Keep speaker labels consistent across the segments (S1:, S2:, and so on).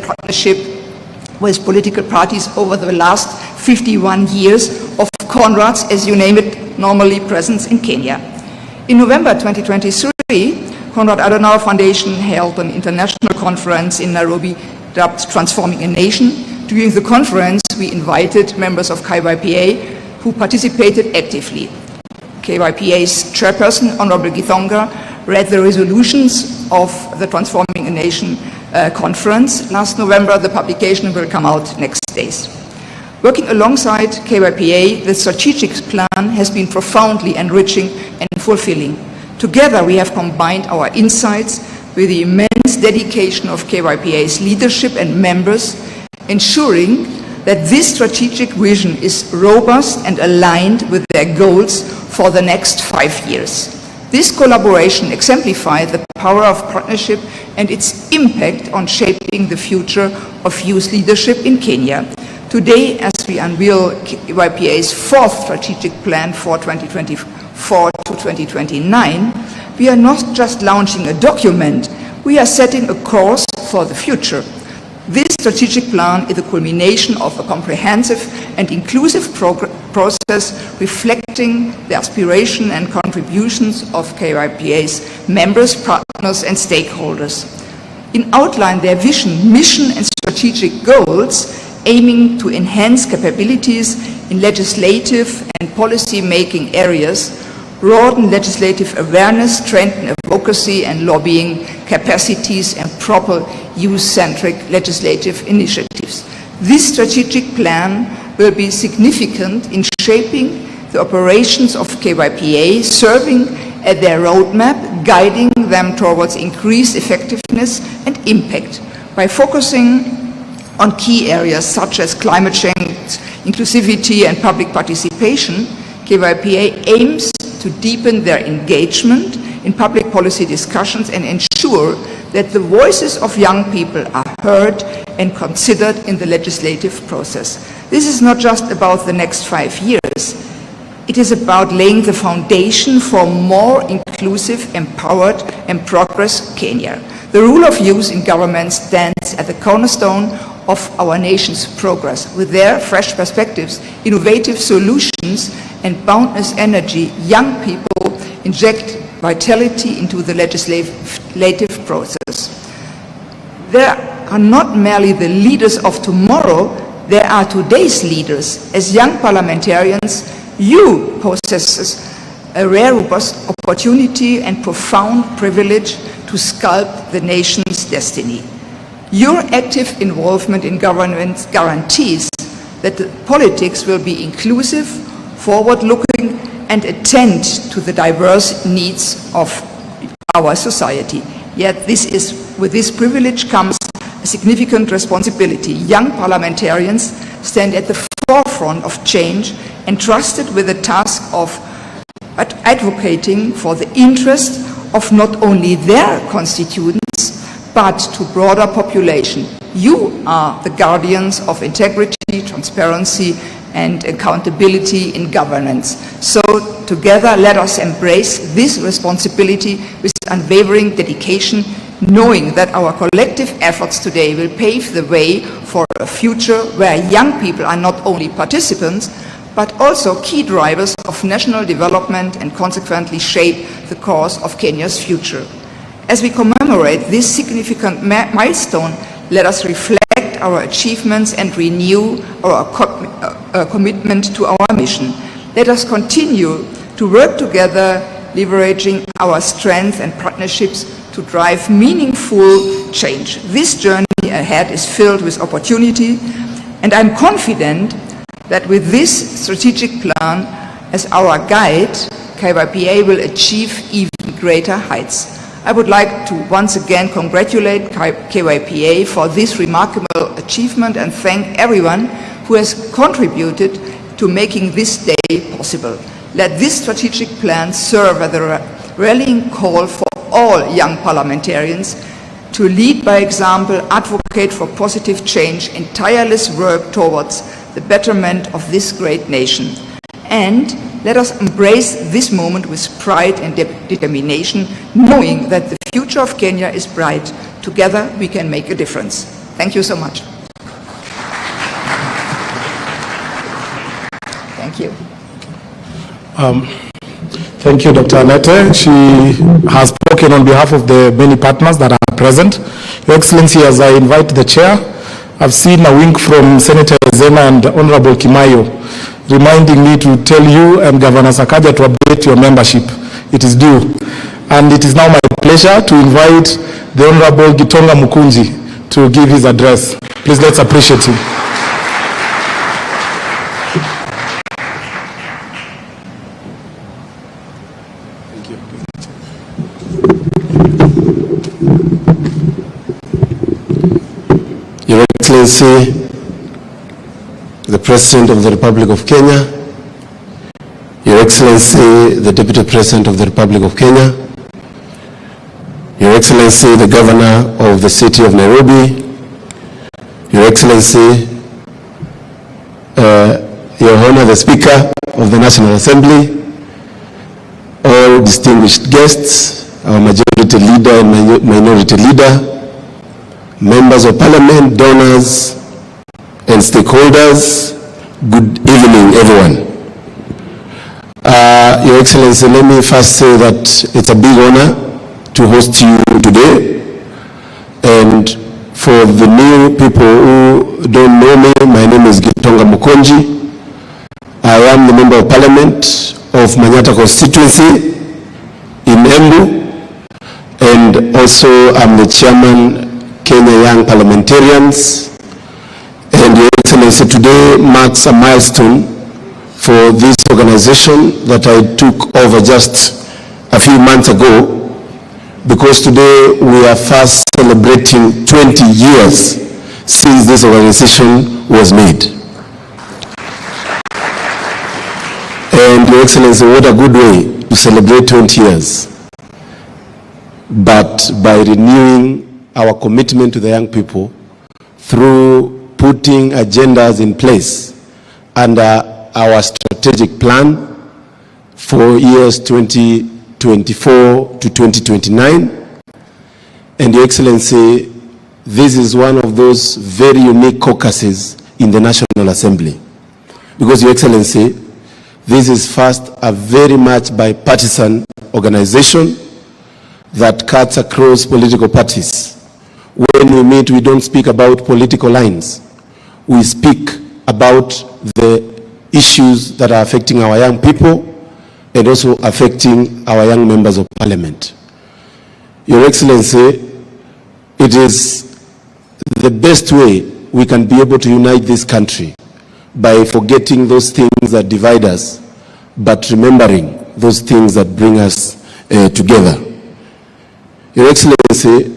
S1: partnership with political parties over the last 51 years of Conrad's, as you name it, normally presence in Kenya. In November 2023, Konrad Adenauer Foundation held an international conference in Nairobi dubbed Transforming a Nation. During the conference, we invited members of KYPA who participated actively. KYPA's chairperson, Honorable Githonga, read the resolutions of the Transforming a Nation conference last November. The publication will come out next days. Working alongside KYPA, the strategic plan has been profoundly enriching and fulfilling. Together, we have combined our insights with the immense dedication of KYPA's leadership and members, ensuring that this strategic vision is robust and aligned with their goals for the next 5 years. This collaboration exemplifies the power of partnership and its impact on shaping the future of youth leadership in Kenya. Today, as we unveil KYPA's 4th strategic plan for 2024 to 2029, we are not just launching a document, we are setting a course for the future. This strategic plan is the culmination of a comprehensive and inclusive process reflecting the aspiration and contributions of KYPA's members, partners and stakeholders. In outline their vision, mission and strategic goals, aiming to enhance capabilities in legislative and policy-making areas, broaden legislative awareness, strengthen advocacy and lobbying capacities, and proper youth-centric legislative initiatives. This strategic plan will be significant in shaping the operations of KYPA, serving as their roadmap, guiding them towards increased effectiveness and impact by focusing on key areas such as climate change, inclusivity and public participation. KYPA aims to deepen their engagement in public policy discussions and ensure that the voices of young people are heard and considered in the legislative process. This is not just about the next 5 years. It is about laying the foundation for more inclusive, empowered and progress Kenya. The rule of youth in government stands at the cornerstone of our nation's progress. With their fresh perspectives, innovative solutions and boundless energy, young people inject vitality into the legislative process. They are not merely the leaders of tomorrow, they are today's leaders. As young parliamentarians, you possess a rare opportunity and profound privilege to sculpt the nation's destiny. Your active involvement in government guarantees that the politics will be inclusive, forward-looking, and attend to the diverse needs of our society. Yet with this privilege comes a significant responsibility. Young parliamentarians stand at the forefront of change, entrusted with the task of advocating for the interest of not only their constituents, but to broader population. You are the guardians of integrity, transparency, and accountability in governance. So together, let us embrace this responsibility with unwavering dedication, knowing that our collective efforts today will pave the way for a future where young people are not only participants, but also key drivers of national development and consequently shape the course of Kenya's future. As we commemorate this significant milestone, let us reflect our achievements and renew our commitment to our mission. Let us continue to work together, leveraging our strengths and partnerships to drive meaningful change. This journey ahead is filled with opportunity, and I'm confident that with this strategic plan as our guide, KYPA will achieve even greater heights. I would like to once again congratulate KYPA for this remarkable achievement and thank everyone who has contributed to making this day possible. Let this strategic plan serve as a rallying call for all young parliamentarians to lead by example, advocate for positive change, and tireless work towards the betterment of this great nation. And let us embrace this moment with pride and determination, knowing that the future of Kenya is bright. Together we can make a difference. Thank you so much. Thank you.
S2: Thank you, Dr. Alete. She has spoken on behalf of the many partners that are present. Your Excellency, as I invite the chair, I've seen a wink from Senator Zena and Honorable Kimayo, reminding me to tell you and Governor Sakaja to update your membership. It is due. And it is now my pleasure to invite the Honorable Gitonga Mukunji to give his address. Please, let's appreciate him.
S3: Your Excellency, the President of the Republic of Kenya, Your Excellency, the Deputy President of the Republic of Kenya, Your Excellency, the Governor of the City of Nairobi, Your Excellency, Your Honor, the Speaker of the National Assembly, all distinguished guests, our Majority Leader and Minority Leader, Members of Parliament, donors, and stakeholders, good evening, everyone. Your Excellency, let me first say that it's a big honor to host you today. And for the new people who don't know me, my name is Gitonga Mukunji. I am the Member of Parliament of Manyata constituency in Embu, and also I'm the Chairman Kenya Young Parliamentarians. And Your Excellency, today marks a milestone for this organization that I took over just a few months ago, because today we are fast celebrating 20 years since this organization was made. And Your Excellency, what a good way to celebrate 20 years. But by renewing our commitment to the young people through putting agendas in place under our strategic plan for years 2024 to 2029. And Your Excellency, this is one of those very unique caucuses in the National Assembly. Because Your Excellency, this is first a very much bipartisan organization that cuts across political parties. When we meet, we don't speak about political lines. We speak about the issues that are affecting our young people and also affecting our young members of Parliament. Your Excellency, it is the best way we can be able to unite this country by forgetting those things that divide us, but remembering those things that bring us together. Your Excellency,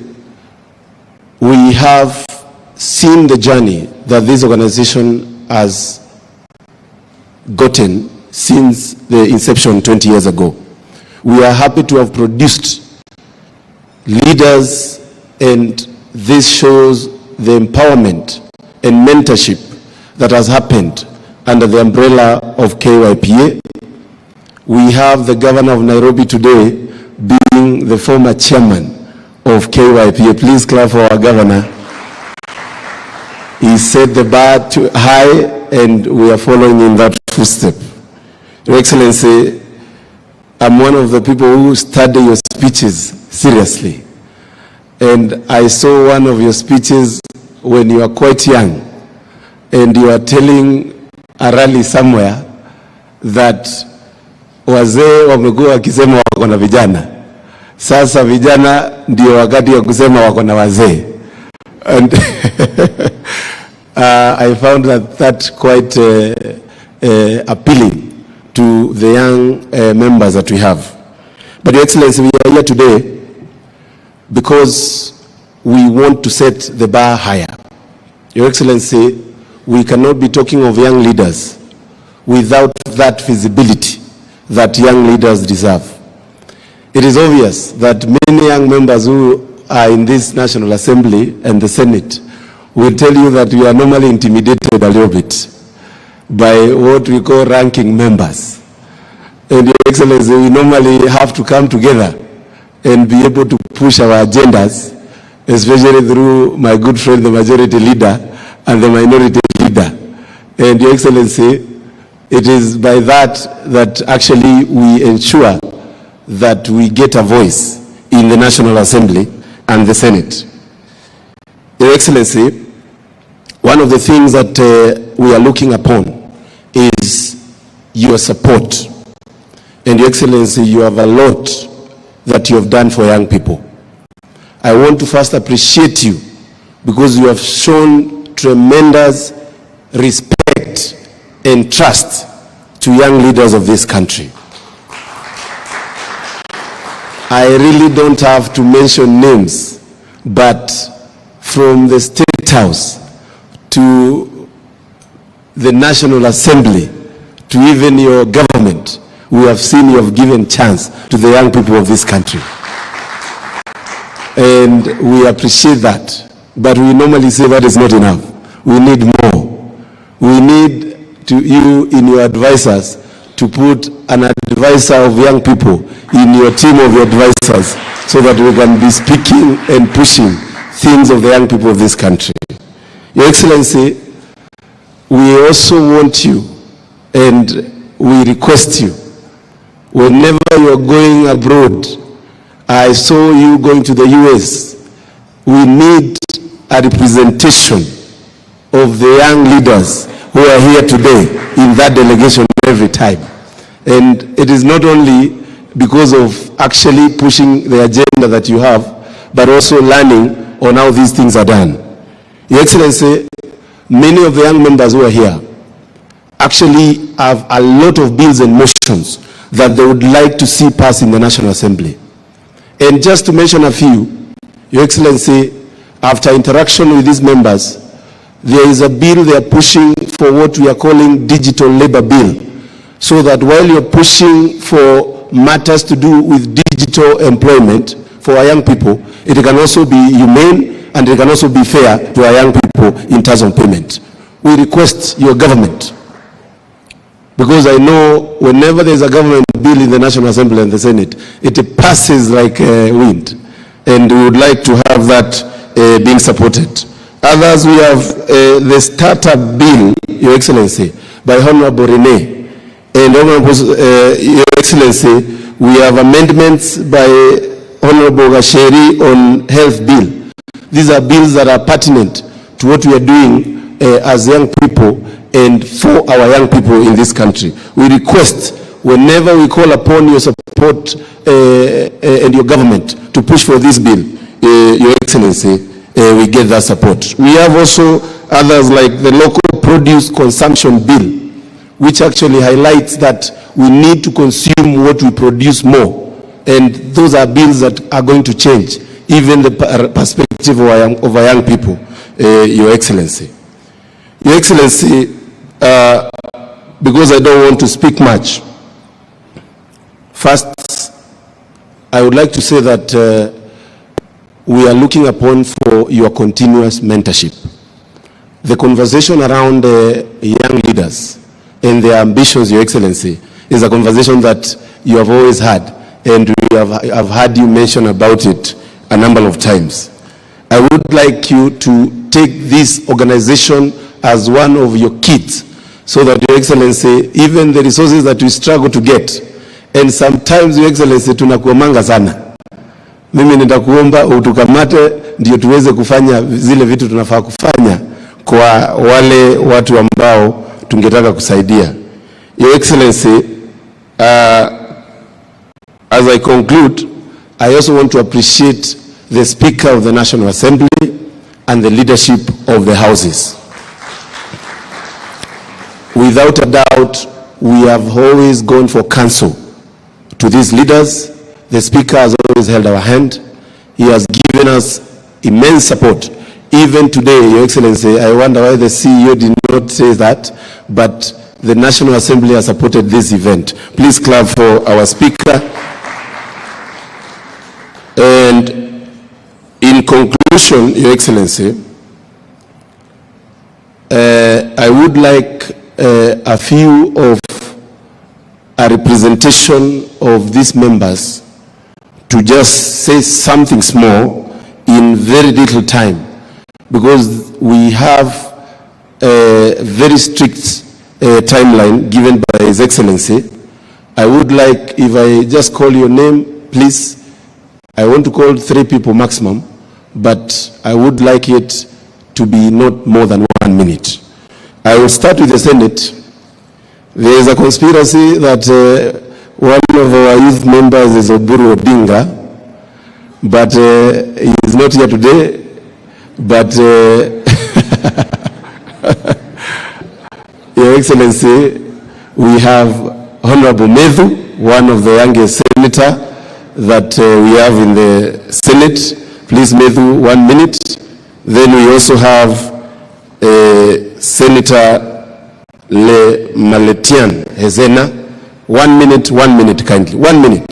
S3: we have seen the journey that this organization has gotten since the inception 20 years ago. We are happy to have produced leaders, and this shows the empowerment and mentorship that has happened under the umbrella of KYPA. We have the Governor of Nairobi today being the former chairman of KYPA. Please clap for our governor. He set the bar too high, and we are following in that footstep. Your Excellency, I'm one of the people who study your speeches seriously. And I saw one of your speeches when you were quite young, and you are telling a rally somewhere that wazee wamekuwa wakisema wako na vijana. Sasa vijana ndio wakati wa kusema wako na wazee. And I found that quite appealing to the young members that we have. But Your Excellency, we are here today because we want to set the bar higher. Your Excellency, we cannot be talking of young leaders without that visibility that young leaders deserve. It is obvious that many young members who are in this National Assembly and the Senate will tell you that we are normally intimidated a little bit by what we call ranking members. And Your Excellency, we normally have to come together and be able to push our agendas especially through my good friend, the majority leader, and the minority leader. And Your Excellency, it is by that actually we ensure that we get a voice in the National Assembly and the Senate. Your Excellency, one of the things that we are looking upon is your support. And Your Excellency, you have a lot that you have done for young people. I want to first appreciate you because you have shown tremendous respect and trust to young leaders of this country. I really don't have to mention names, but from the State House to the National Assembly to even your government, we have seen you have given chance to the young people of this country. And we appreciate that. But we normally say that is not enough. We need more. We need you in your advisors to put an advisor of young people in your team of advisors so that we can be speaking and pushing things of the young people of this country. Your Excellency, we also want you and we request you, whenever you're going abroad, I saw you going to the US, we need a representation of the young leaders who are here today in that delegation every time. And it is not only because of actually pushing the agenda that you have, but also learning on how these things are done. Your Excellency, many of the young members who are here actually have a lot of bills and motions that they would like to see pass in the National Assembly. And just to mention a few, Your Excellency, after interaction with these members, there is a bill they are pushing for what we are calling digital labor bill, so that while you're pushing for matters to do with digital employment for our young people, it can also be humane and it can also be fair to our young people in terms of payment. We request your government, because I know whenever there's a government bill in the National Assembly and the Senate, it passes like wind. And we would like to have that being supported. Others, we have the startup bill, Your Excellency, by Honorable Rene. And Honorable Your Excellency, we have amendments by Honorable Gasheri on health bill. These are bills that are pertinent to what we are doing as young people and for our young people in this country. We request, whenever we call upon your support and your government to push for this bill, Your Excellency, we get that support. We have also others like the local produce consumption bill, which actually highlights that we need to consume what we produce more. And those are bills that are going to change even the perspective of our young people, Your Excellency. Your Excellency, because I don't want to speak much, first, I would like to say that we are looking upon for your continuous mentorship. The conversation around young leaders and their ambitions, Your Excellency, is a conversation that you have always had, and we have heard you mention about it a number of times. I would like you to take this organization as one of your kids, so that, Your Excellency, even the resources that we struggle to get, and sometimes, Your Excellency, tunakuomanga sana. Mimi nitakuomba utukamate ndio tuweze kufanya zile vitu tunafaa kufanya kwa wale watu ambao tungetaka kusaidia. Your Excellency, as I conclude, I also want to appreciate the Speaker of the National Assembly and the leadership of the houses. Without a doubt, we have always gone for counsel to these leaders. The Speaker has always held our hand. He has given us immense support. Even today, Your Excellency, I wonder why the CEO did not say that, but the National Assembly has supported this event. Please clap for our Speaker. And in conclusion, Your Excellency, I would like a few of a representation of these members to just say something small in very little time, because we have a very strict timeline given by His Excellency. I would like, if I just call your name, please, I want to call 3 people maximum, but I would like it to be not more than 1 minute. I will start with the Senate. There is a conspiracy that one of our youth members is Odinga, but he is not here today. But Your Excellency, we have Honorable Methu, one of the youngest senator that we have in the Senate. Please, Methu, 1 minute. Then we also have Senator Le Maletian Hezena. 1 minute, 1 minute, kindly. 1 minute.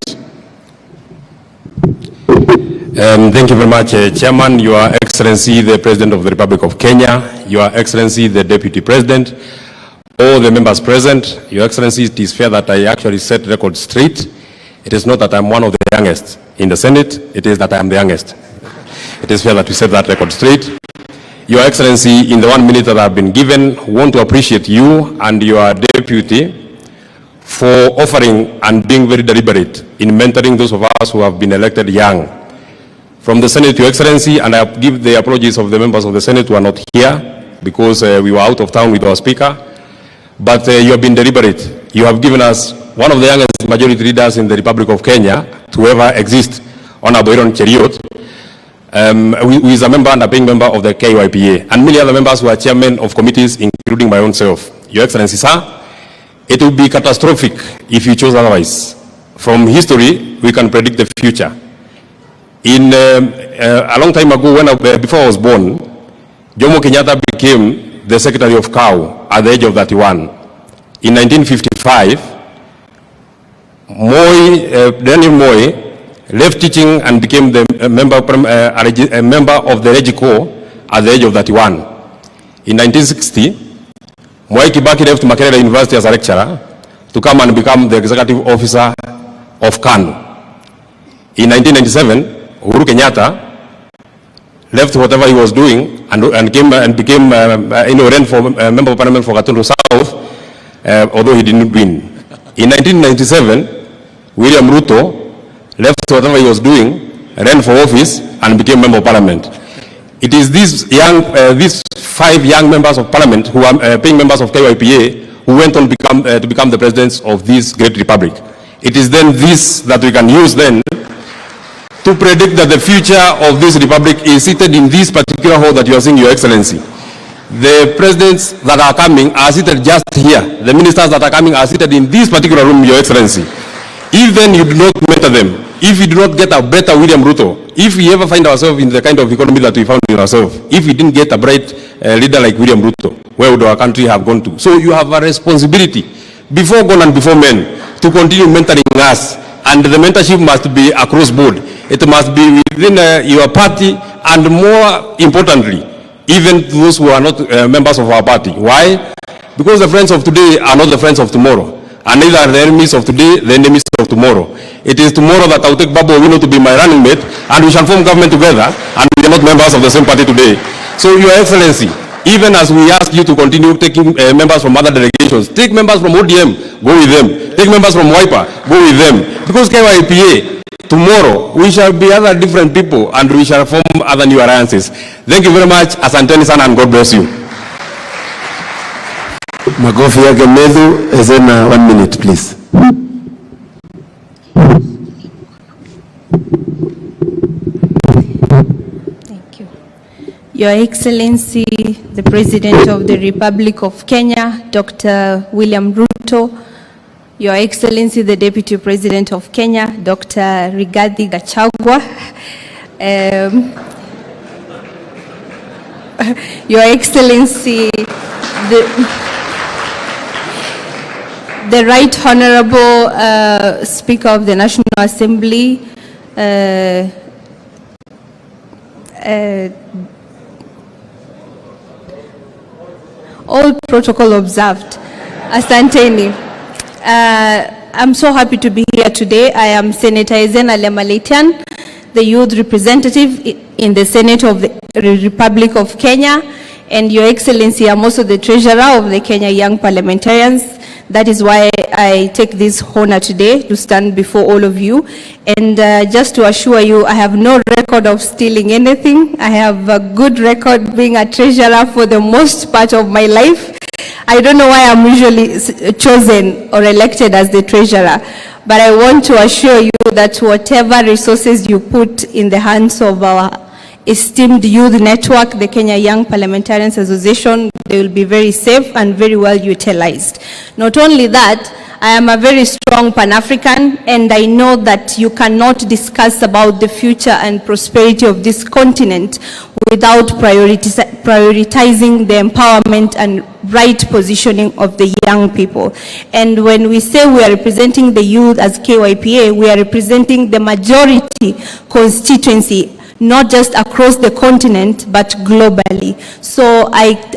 S4: Thank you very much, Chairman, Your Excellency, the President of the Republic of Kenya, Your Excellency, the Deputy President, all the members present. Your Excellency, it is fair that I actually set record straight. It is not that I'm one of the youngest in the Senate, it is that I am the youngest. It is fair that we set that record straight. Your Excellency, in the 1 minute that I've been given, I want to appreciate you and your deputy for offering and being very deliberate in mentoring those of us who have been elected young. From the Senate, Your Excellency, and I give the apologies of the members of the Senate who are not here because we were out of town with our Speaker. But you have been deliberate. You have given us one of the youngest majority leaders in the Republic of Kenya to ever exist, Honorable Aaron Cheriot, who is a member and a paying member of the KYPA, and many other members who are chairmen of committees, including my own self. Your Excellency, sir, it would be catastrophic if you chose otherwise. From history, we can predict the future. In a long time ago, before I was born, Jomo Kenyatta became the Secretary of COW at the age of 31. In 1955, Daniel Moi left teaching and became the member of the Regico at the age of 31. In 1960, Mwai Kibaki left Makerere University as a lecturer to come and become the executive officer of KANU. In 1997, Uhuru Kenyatta left whatever he was doing and came and became ran for member of parliament for Gatundu South, although he didn't win. In 1997, William Ruto left whatever he was doing, ran for office, and became member of parliament. It is these 5 young members of parliament who are paying members of KYPA who went on to become the presidents of this great republic. It is then this that we can use then to predict that the future of this republic is seated in this particular hall that you are seeing, Your Excellency. The presidents that are coming are seated just here. The ministers that are coming are seated in this particular room, Your Excellency. If then you do not mentor them, if you do not get a better William Ruto, if we ever find ourselves in the kind of economy that we found in ourselves, if we didn't get a bright leader like William Ruto, where would our country have gone to? So you have a responsibility, before God and before men, to continue mentoring us. And the mentorship must be across board. It must be within your party, and more importantly, even those who are not members of our party. Why? Because the friends of today are not the friends of tomorrow. And neither are the enemies of today the enemies of tomorrow. It is tomorrow that I will take Babu Owino to be my running mate, and we shall form government together, and we are not members of the same party today. So, Your Excellency, even as we ask you to continue taking members from other delegations, take members from ODM, go with them. Take members from Wiper, go with them. Because KYPA, tomorrow, we shall be other different people, and we shall form other new alliances. Thank you very much. Asanteni sana, and God bless you.
S3: Makofi yake Methu, Ezena, 1 minute, please.
S5: Thank you. Your Excellency, the President of the Republic of Kenya, Dr. William Ruto, Your Excellency, the Deputy President of Kenya, Dr. Rigathi Gachagua, Your Excellency, the Right Honorable Speaker of the National Assembly, all protocol observed. Asanteni. I'm so happy to be here today. I am Senator Ezena Le Maletian, the youth representative in the Senate of the Republic of Kenya, and Your Excellency, I'm also the treasurer of the Kenya Young Parliamentarians. That is why I take this honor today to stand before all of you. And just to assure you, I have no record of stealing anything. I have a good record being a treasurer for the most part of my life. I don't know why I'm usually chosen or elected as the treasurer, but I want to assure you that whatever resources you put in the hands of our esteemed youth network, the Kenya Young Parliamentarians Association, they will be very safe and very well utilized. Not only that, I am a very strong Pan-African, and I know that you cannot discuss about the future and prosperity of this continent without prioritizing the empowerment and right positioning of the young people. And when we say we are representing the youth as KYPA, we are representing the majority constituency, not just across the continent, but globally. So like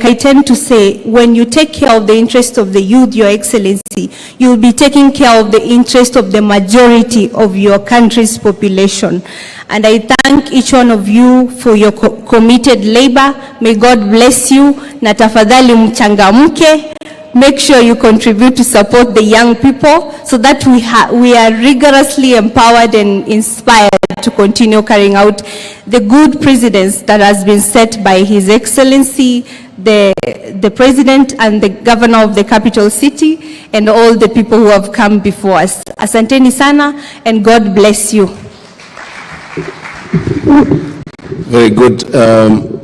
S5: I tend to say, when you take care of the interest of the youth, Your Excellency, you will be taking care of the interest of the majority of your country's population. And I thank each one of you for your committed labor. May God bless you. Na tafadhali mchangamke. Make sure you contribute to support the young people so that we are rigorously empowered and inspired to continue carrying out the good precedents that has been set by His Excellency, the President and the Governor of the capital city, and all the people who have come before us. Asanteni sana, and God bless you.
S3: Very good.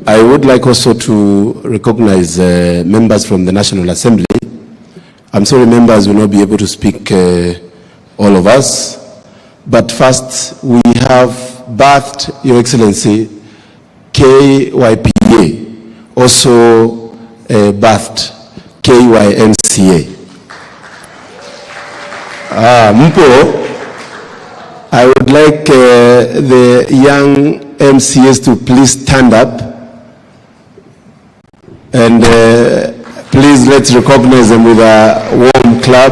S3: I would like also to recognize members from the National Assembly. I'm sorry, members will not be able to speak, all of us. But first, we have birthed, Your Excellency, KYPA, also birthed KYMCA. Mpo, I would like the young MCAs to please stand up, and please let's recognize them with a warm clap.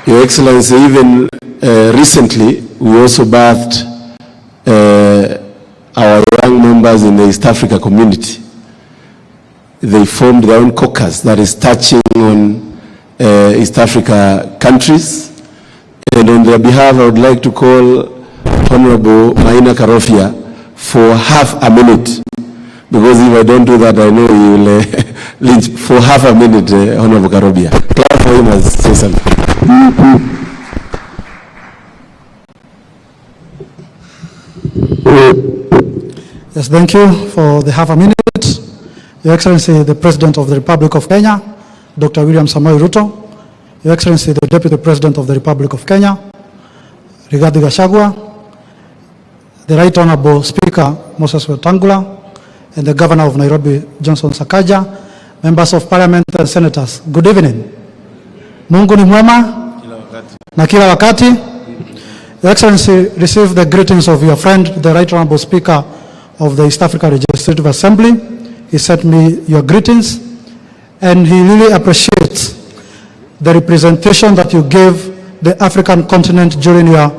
S3: Your Excellency, even recently, we also birthed our young members in the East Africa community. They formed their own caucus that is touching on East Africa countries. And on their behalf, I would like to call Honorable Maina Karofia for half a minute. Because if I don't do that, I know you will lynch for half a minute, Honorable Karofia. Clap for him and say something.
S6: Yes, thank you for the half a minute. Your Excellency, the President of the Republic of Kenya, Dr. William Samoei Ruto, Your Excellency, the Deputy President of the Republic of Kenya, Rigathi Gachagua, the Right Honorable Speaker, Moses Wetangula, and the Governor of Nairobi, Johnson Sakaja, members of Parliament and Senators, good evening. Mungu ni mwema na kila wakati. Your Excellency, receive the greetings of your friend, the Right Honorable Speaker of the East Africa Legislative Assembly. He sent me your greetings, and he really appreciates the representation that you gave the African continent during your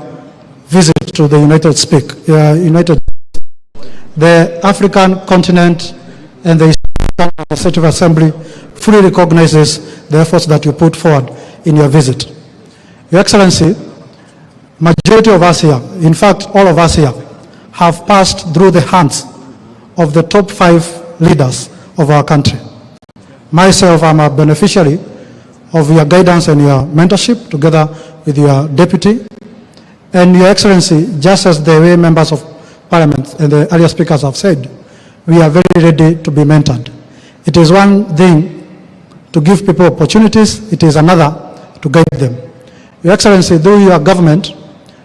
S6: visit to the The African continent and the East African Legislative Assembly fully recognizes the efforts that you put forward in your visit. Your Excellency, majority of us here, in fact all of us here, have passed through the hands of the top 5 leaders of our country. Myself, I'm a beneficiary of your guidance and your mentorship together with your deputy. And Your Excellency, just as the way members of Parliament and the earlier speakers have said, we are very ready to be mentored. It is one thing to give people opportunities, it is another to guide them. Your Excellency, through your government,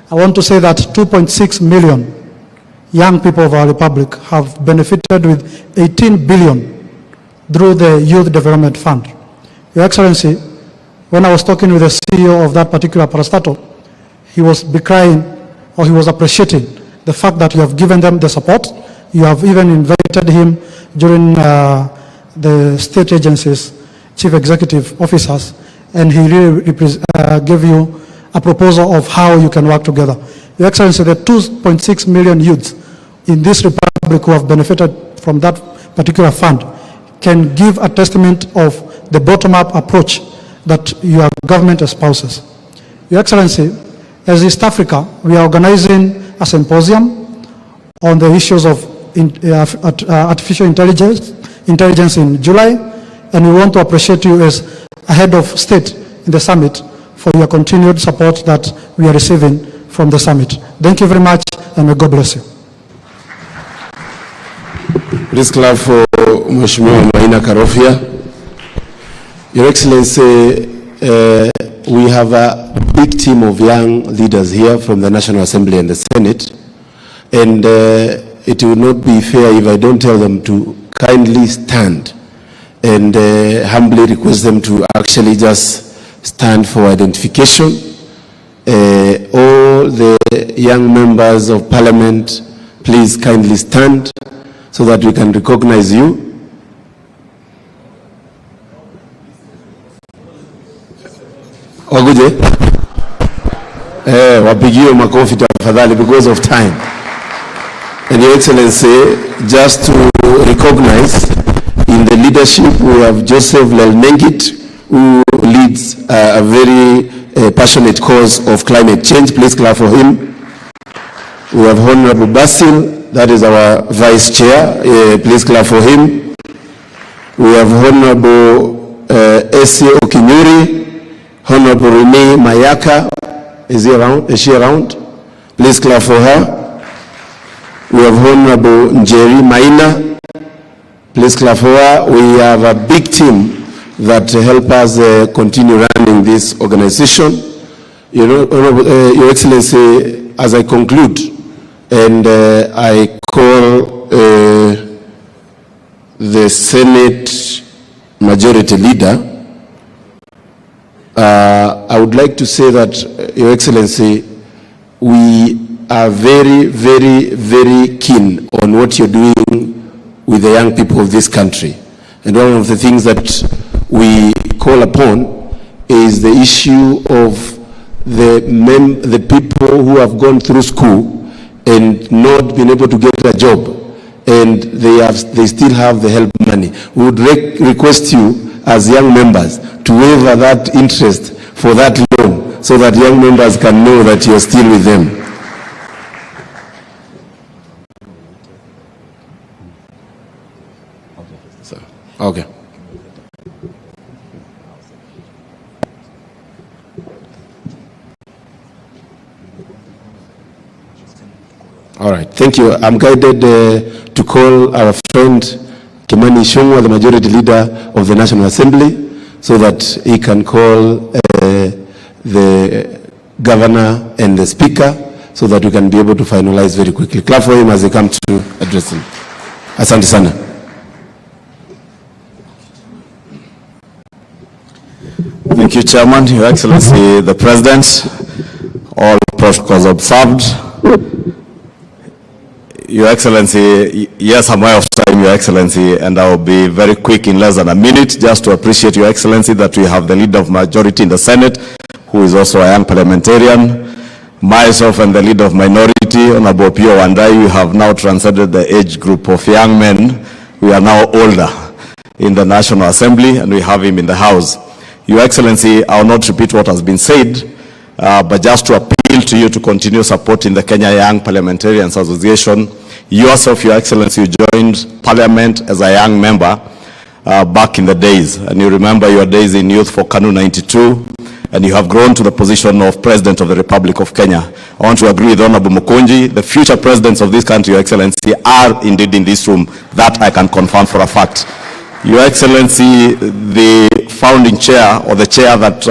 S6: I want to say that 2.6 million young people of our republic have benefited with 18 billion through the Youth Development Fund. Your Excellency, when I was talking with the CEO of that particular parastatal, he was decrying, or he was appreciating the fact that you have given them the support. You have even invited him during the state agencies, chief executive officers, and he really gave you a proposal of how you can work together. Your Excellency, the 2.6 million youths in this republic who have benefited from that particular fund can give a testament of the bottom-up approach that your government espouses. Your Excellency, as East Africa, we are organizing a symposium on the issues of artificial intelligence in July, and we want to appreciate you as a head of state in the summit for your continued support that we are receiving from the summit. Thank you very much, and may God bless you.
S3: Please clap for Mheshimiwa Maina Karofia. Your Excellency, we have a big team of young leaders here from the National Assembly and the Senate, and it will not be fair if I don't tell them to kindly stand and humbly request them to actually just stand for identification. All the young members of Parliament, please kindly stand so that we can recognize you. Waguje? Wapigio makofi tafadhali because of time. And Your Excellency, just to recognize, in the leadership we have Joseph Lelmengit, who leads a very passionate cause of climate change. Please clap for him. We have Honorable Basil, that is our Vice Chair. Please clap for him. We have Honorable Esi Okinyuri, Honorable Rene Mayaka. Is he around? Is she around? Please clap for her. We have Honorable Njeri Maina. Please clap for her. We have a big team that help us continue running this organization. You know, Your Excellency, as I conclude, and I call the Senate Majority Leader, I would like to say that, Your Excellency, we are very, very, very keen on what you're doing with the young people of this country. And one of the things that we call upon is the issue of the people who have gone through school and not been able to get a job, and they still have the help money. We would request you as young members to waive that interest for that loan so that young members can know that you're still with them. Okay. All right, thank you. I'm guided to call our friend Kimani Ichung'wah, the Majority Leader of the National Assembly, so that he can call the Governor and the Speaker, so that we can be able to finalize very quickly. Clap for him as they come to address him. Asante sana.
S7: Thank you, Chairman, Your Excellency, the President, all protocols observed. Your Excellency, yes, I'm aware of time, Your Excellency, and I will be very quick in less than a minute, just to appreciate, Your Excellency, that we have the leader of majority in the Senate, who is also a young parliamentarian. Myself and the leader of minority, Honorable Pio Wandai, we have now transcended the age group of young men. We are now older in the National Assembly, and we have him in the House. Your Excellency, I will not repeat what has been said, but just to appeal to you to continue supporting the Kenya Young Parliamentarians Association. Yourself, Your Excellency, you joined Parliament as a young member back in the days, and you remember your days in Youth for KANU 92, and you have grown to the position of President of the Republic of Kenya. I want to agree with Honorable Mukunji, the future presidents of this country, Your Excellency, are indeed in this room. That I can confirm for a fact. Your Excellency, the founding chair, or the chair that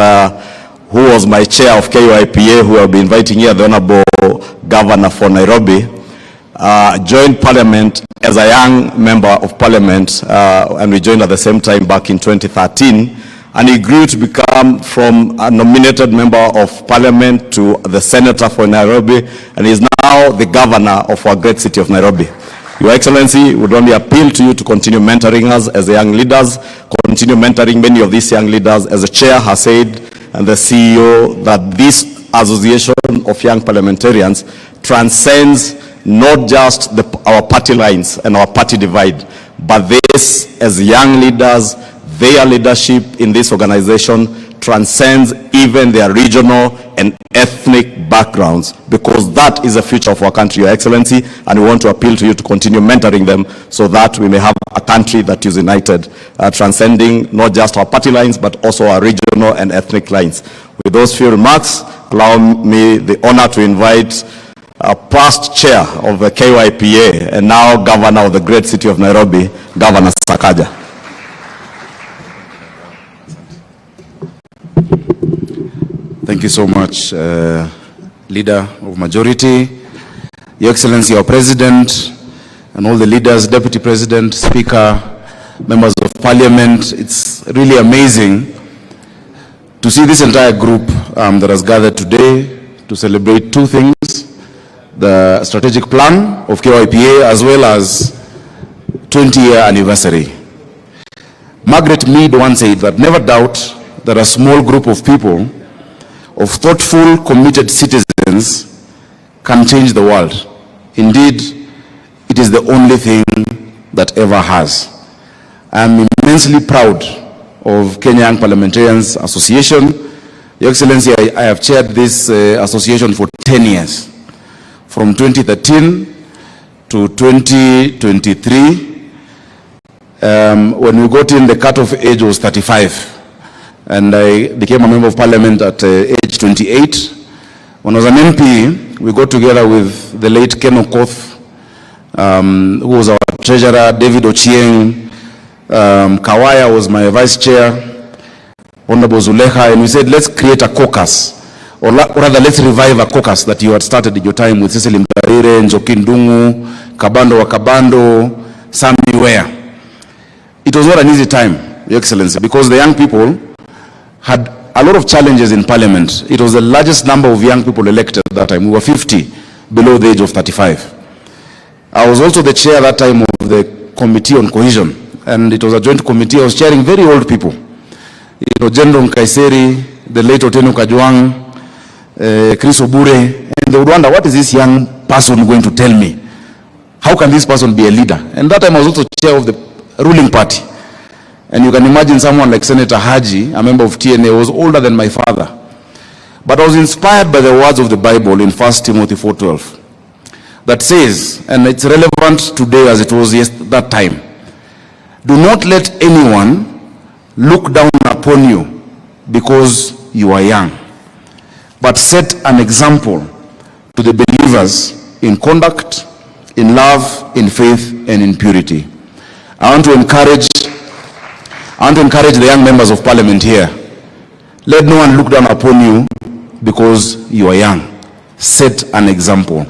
S7: who was my chair of KYPA, who I'll be inviting here, the Honorable Governor for Nairobi, joined Parliament as a young member of Parliament, and we joined at the same time back in 2013, and he grew to become from a nominated member of Parliament to the Senator for Nairobi, and is now the Governor of our great city of Nairobi. Your Excellency, would only appeal to you to continue mentoring us as the young leaders, continue mentoring many of these young leaders. As the chair has said, and the CEO, that this association of young parliamentarians transcends not just our party lines and our party divide, but this, as young leaders, their leadership in this organization transcends even their regional and ethnic backgrounds, because that is the future of our country, Your Excellency, and we want to appeal to you to continue mentoring them so that we may have a country that is united, transcending not just our party lines, but also our regional and ethnic lines. With those few remarks, allow me the honor to invite a past chair of the KYPA and now governor of the great city of Nairobi, Governor Sakaja.
S8: Thank you so much, Leader of Majority, Your Excellency, our President, and all the leaders, Deputy President, Speaker, Members of Parliament. It's really amazing to see this entire group that has gathered today to celebrate two things: the strategic plan of KYPA as well as 20-year anniversary. Margaret Mead once said that never doubt that a small group of people, of thoughtful, committed citizens, can change the world. Indeed, it is the only thing that ever has. I am immensely proud of Kenya Young Parliamentarians Association. Your Excellency, I have chaired this association for 10 years, from 2013 to 2023. When we got in, the cutoff age was 35. And I became a member of parliament at age 28. When I was an MP, we got together with the late Ken Okoth, who was our treasurer, David Ochieng, Kawaya was my vice chair, Honorable Zuleha, and we said, let's create a caucus, or rather, let's revive a caucus that you had started in your time with Cecily Mbarire, Njoki Ndung'u, Kabando wa Kabando, Sami Wea. It was not an easy time, Your Excellency, because the young people had a lot of challenges in parliament. It was the largest number of young people elected at that time. We were 50 below the age of 35. I was also the chair at that time of the Committee on Cohesion, and it was a joint committee. I was chairing very old people. You know, General Kaiseri, the late Oteno Kajwang, Chris Obure, and they would wonder, what is this young person going to tell me? How can this person be a leader? And that time I was also chair of the ruling party. And you can imagine someone like Senator Haji, a member of TNA, was older than my father. But I was inspired by the words of the Bible in 1 Timothy 4:12 that says, and it's relevant today as it was that time, do not let anyone look down upon you because you are young, but set an example to the believers in conduct, in love, in faith, and in purity. I want to encourage the young members of parliament here. Let no one look down upon you because you are young. Set an example.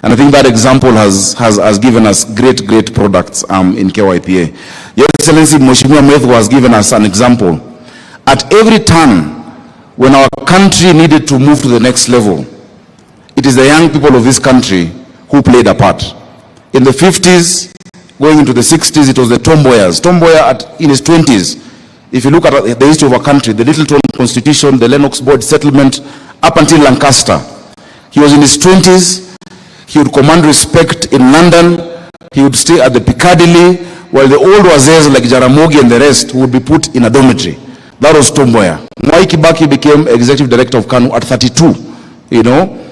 S8: And I think that example has given us great products in KYPA. Your Excellency, Mheshimiwa Methu has given us an example. At every turn, when our country needed to move to the next level, it is the young people of this country who played a part. In the 50s, going into the 60s, it was the tomboyers. Tomboya in his 20s. If you look at the history of our country, the Littleton Constitution, the Lennox Board settlement, up until Lancaster, he was in his 20s. He would command respect in London. He would stay at the Piccadilly, while the old wazers like Jaramogi and the rest would be put in a dormitory. That was tomboya. Mwai Kibaki became executive director of KANU at 32. You know,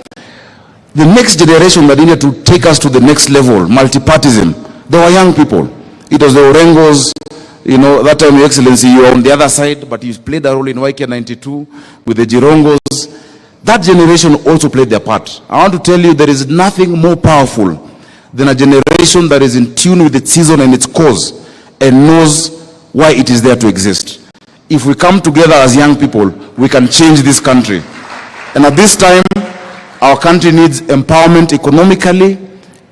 S8: the next generation that needed to take us to the next level, multipartism, they were young people. It was the Orengos. You know, that time, Your Excellency, you were on the other side, but you played a role in YK 92 with the Jirongos. That generation also played their part. I want to tell you, there is nothing more powerful than a generation that is in tune with its season and its cause and knows why it is there to exist. If we come together as young people, we can change this country. And at this time, our country needs empowerment economically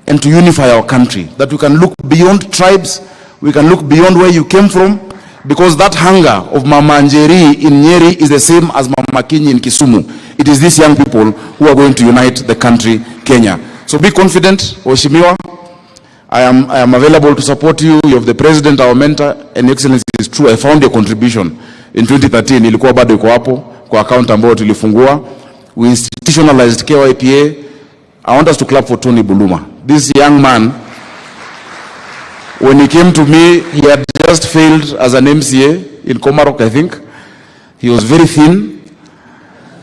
S8: and to unify our country, that we can look beyond tribes, we can look beyond where you came from, because that hunger of Mama Njeri in Nyeri is the same as Mama Kinyi in Kisumu. It is these young people who are going to unite the country, Kenya. So be confident, Oshimiwa. I am available to support you. You have the president, our mentor, and Excellency, is true. I found your contribution in 2013. Ilikuwa bado iko hapo kwa account ambayo tulifungua. We institutionalized KYPA. I want us to clap for Tony Buluma. This young man, when he came to me, he had just failed as an MCA in Komarok, I think. He was very thin.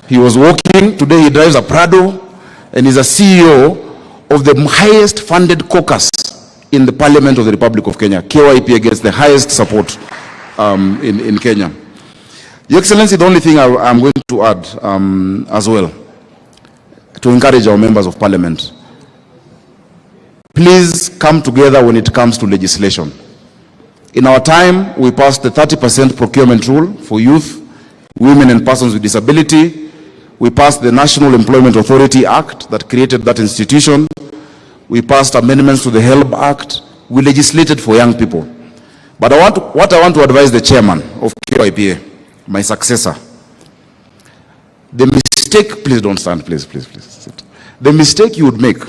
S8: He was walking. Today he drives a Prado and is a CEO of the highest funded caucus in the Parliament of the Republic of Kenya. KYPA gets the highest support in Kenya. Your Excellency, the only thing I'm going to add as well, to encourage our members of Parliament, please come together when it comes to legislation. In our time, we passed the 30% procurement rule for youth, women and persons with disability. We passed the National Employment Authority Act that created that institution. We passed amendments to the HELB Act. We legislated for young people. But what I want to advise the chairman of KYPA, my successor, the mistake, please don't stand, please sit. The mistake you would make,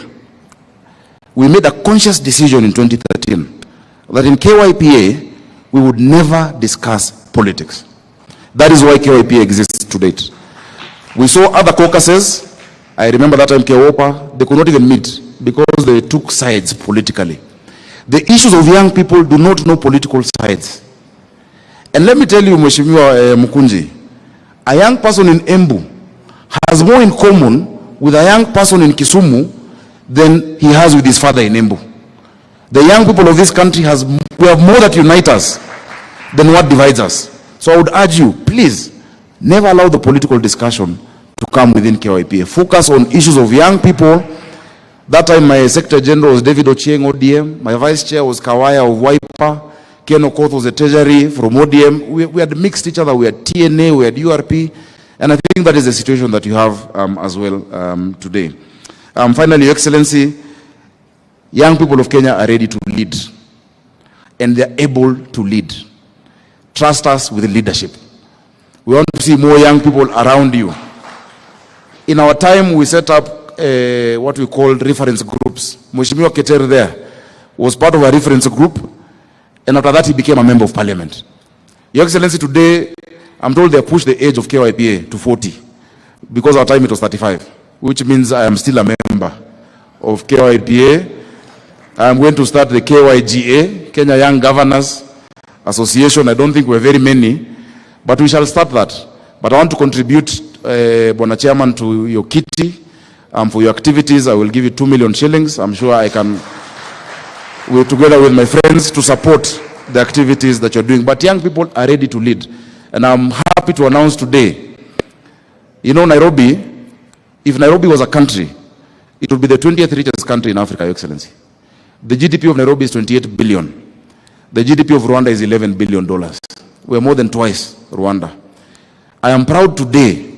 S8: we made a conscious decision in 2013 that in KYPA, we would never discuss politics. That is why KYPA exists to date. We saw other caucuses. I remember that time KWOPA, they could not even meet because they took sides politically. The issues of young people do not know political sides. And let me tell you, Mheshimiwa Mukunji, a young person in Embu has more in common with a young person in Kisumu than he has with his father in Embu. The young people of this country we have more that unite us than what divides us. So I would urge you, please, never allow the political discussion to come within KYPA. Focus on issues of young people. That time my Secretary General was David Ochieng, ODM. My Vice Chair was Kawaya of Wiper. Ken Okoth was the Treasury from ODM. We had mixed each other. We had TNA, we had URP. And I think that is the situation that you have as well today. Finally, Your Excellency, young people of Kenya are ready to lead. And they are able to lead. Trust us with leadership. We want to see more young people around you. In our time, we set up what we called reference groups. Mheshimiwa Keter there was part of a reference group, and after that he became a member of Parliament. Your Excellency, today, I'm told they have pushed the age of KYPA to 40, because our time it was 35, which means I am still a member of KYPA. I'm going to start the KYGA, Kenya Young Governors Association. I don't think we're very many, but we shall start that. But I want to contribute, Bwana Chairman, to your kitty. For your activities, I will give you 2 million shillings. I'm sure I can, together with my friends, to support the activities that you're doing. But young people are ready to lead. And I'm happy to announce today, you know, Nairobi, if Nairobi was a country, it would be the 20th richest country in Africa, Your Excellency. The GDP of Nairobi is 28 billion. The GDP of Rwanda is $11 billion. We're more than twice Rwanda. I am proud today,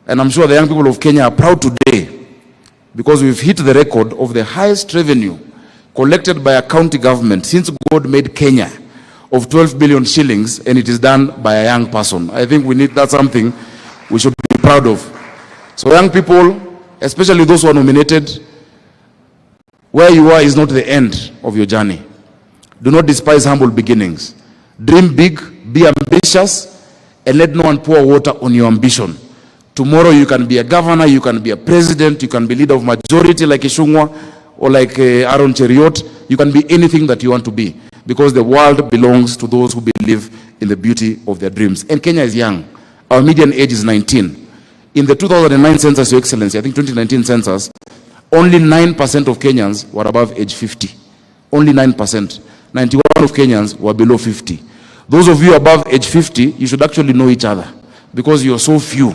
S8: and I'm sure the young people of Kenya are proud today, because we've hit the record of the highest revenue collected by a county government since God made Kenya, of 12 billion shillings, and it is done by a young person. I think that's something we should be proud of. So young people, especially those who are nominated, where you are is not the end of your journey. Do not despise humble beginnings. Dream big, be ambitious, and let no one pour water on your ambition. Tomorrow you can be a governor, you can be a president, you can be leader of majority like Ishungwa or like Aaron Cheriot. You can be anything that you want to be, because the world belongs to those who believe in the beauty of their dreams. And Kenya is young. Our median age is 19. In the 2009 census, Your Excellency, I think 2019 census, only 9% of Kenyans were above age 50. Only 9%. 91 of Kenyans were below 50. Those of you above age 50, you should actually know each other, because you are so few.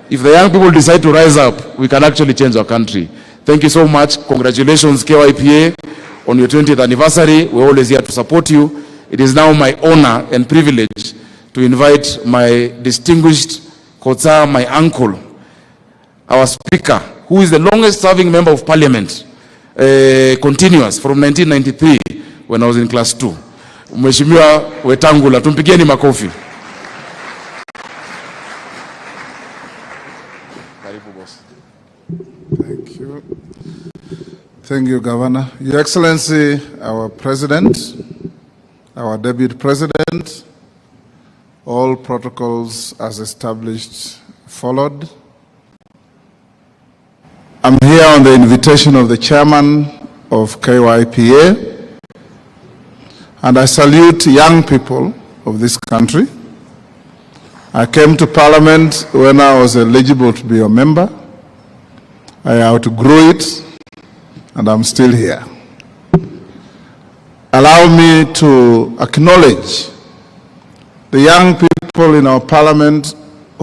S8: If the young people decide to rise up, we can actually change our country. Thank you so much. Congratulations, KYPA, on your 20th anniversary. We're always here to support you. It is now my honor and privilege to invite my distinguished Kotsa, my uncle, our speaker, who is the longest serving member of Parliament, continuous, from 1993, when I was in class 2. Mheshimiwa Wetangula, tumpigieni makofi.
S9: Thank you. Thank you, Governor. Your Excellency, our President, our Deputy President, all protocols as established followed. here on the invitation of the chairman of KYPA, and I salute young people of this country. I came to Parliament when I was eligible to be a member. I outgrew it, and I'm still here. Allow me to acknowledge the young people in our Parliament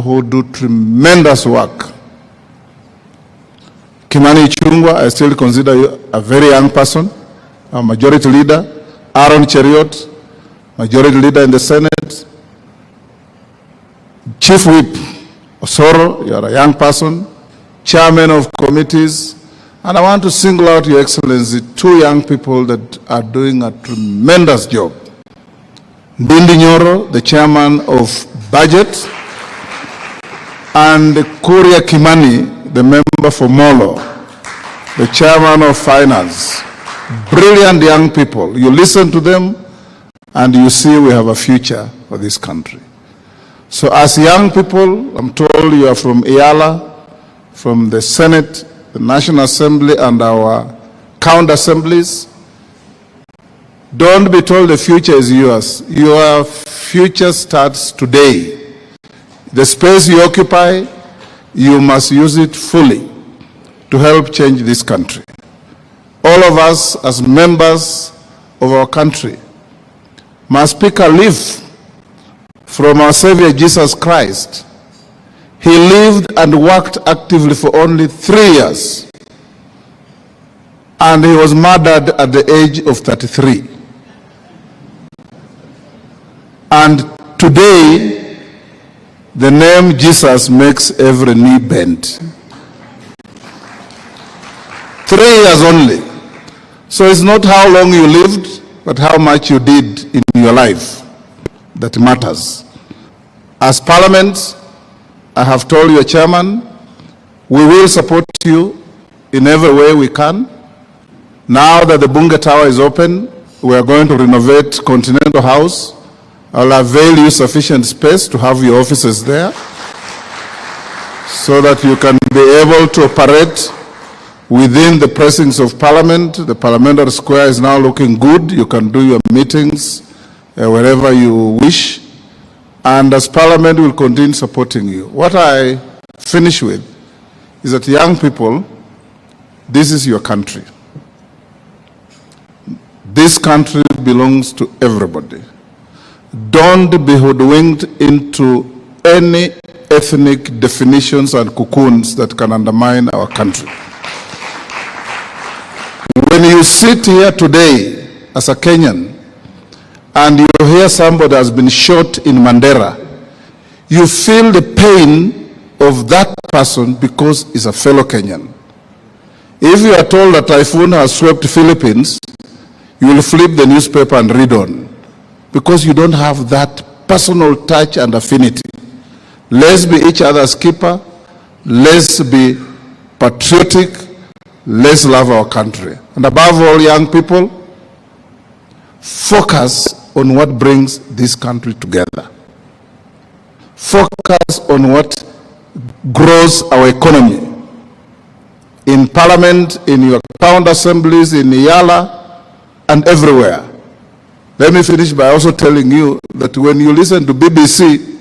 S9: who do tremendous work. Kimani Ichung'wah, I still consider you a very young person, a majority leader. Aaron Cheriot, majority leader in the Senate. Chief Whip Osoro, you are a young person. Chairman of committees. And I want to single out, Your Excellency, two young people that are doing a tremendous job. Ndindi Nyoro, the chairman of budget, and Kuria Kimani, the member for Molo, the chairman of finance. Brilliant young people. You listen to them and you see we have a future for this country. So as young people, I'm told you are from Iyala, from the Senate, the National Assembly, and our county assemblies. Don't be told the future is yours. Your future starts today. The space you occupy, you must use it fully to help change this country. All of us as members of our country must pick a leaf from our Savior Jesus Christ. He lived and worked actively for only 3 years, and he was murdered at the age of 33. And today, the name Jesus makes every knee bend. 3 years only. So it's not how long you lived, but how much you did in your life that matters. As Parliament, I have told your chairman, we will support you in every way we can. Now that the Bunge Tower is open, we are going to renovate Continental House. I'll avail you sufficient space to have your offices there so that you can be able to operate within the precincts of Parliament. The Parliamentary Square is now looking good. You can do your meetings wherever you wish. And as Parliament, will continue supporting you. What I finish with is that young people, this is your country. This country belongs to everybody. Don't be hoodwinked into any ethnic definitions and cocoons that can undermine our country. When you sit here today as a Kenyan and you hear somebody has been shot in Mandera, you feel the pain of that person because he's a fellow Kenyan. If you are told a typhoon has swept the Philippines, you will flip the newspaper and read on, because you don't have that personal touch and affinity. Let's be each other's keeper. Let's be patriotic. Let's love our country. And above all, young people, focus on what brings this country together. Focus on what grows our economy. In Parliament, in your county assemblies, in Iyala, and everywhere. Let me finish by also telling you that when you listen to BBC,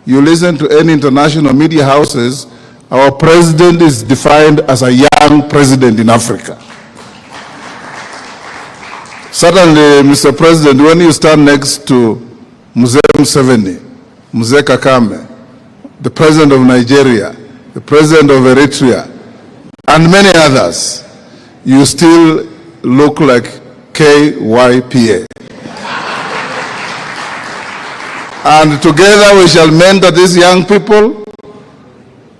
S9: you listen to any international media houses, our president is defined as a young president in Africa. Certainly, Mr. President, when you stand next to Mzee Museveni, Mzee Kakame, the president of Nigeria, the president of Eritrea, and many others, you still look like KYPA. And together we shall mentor these young people,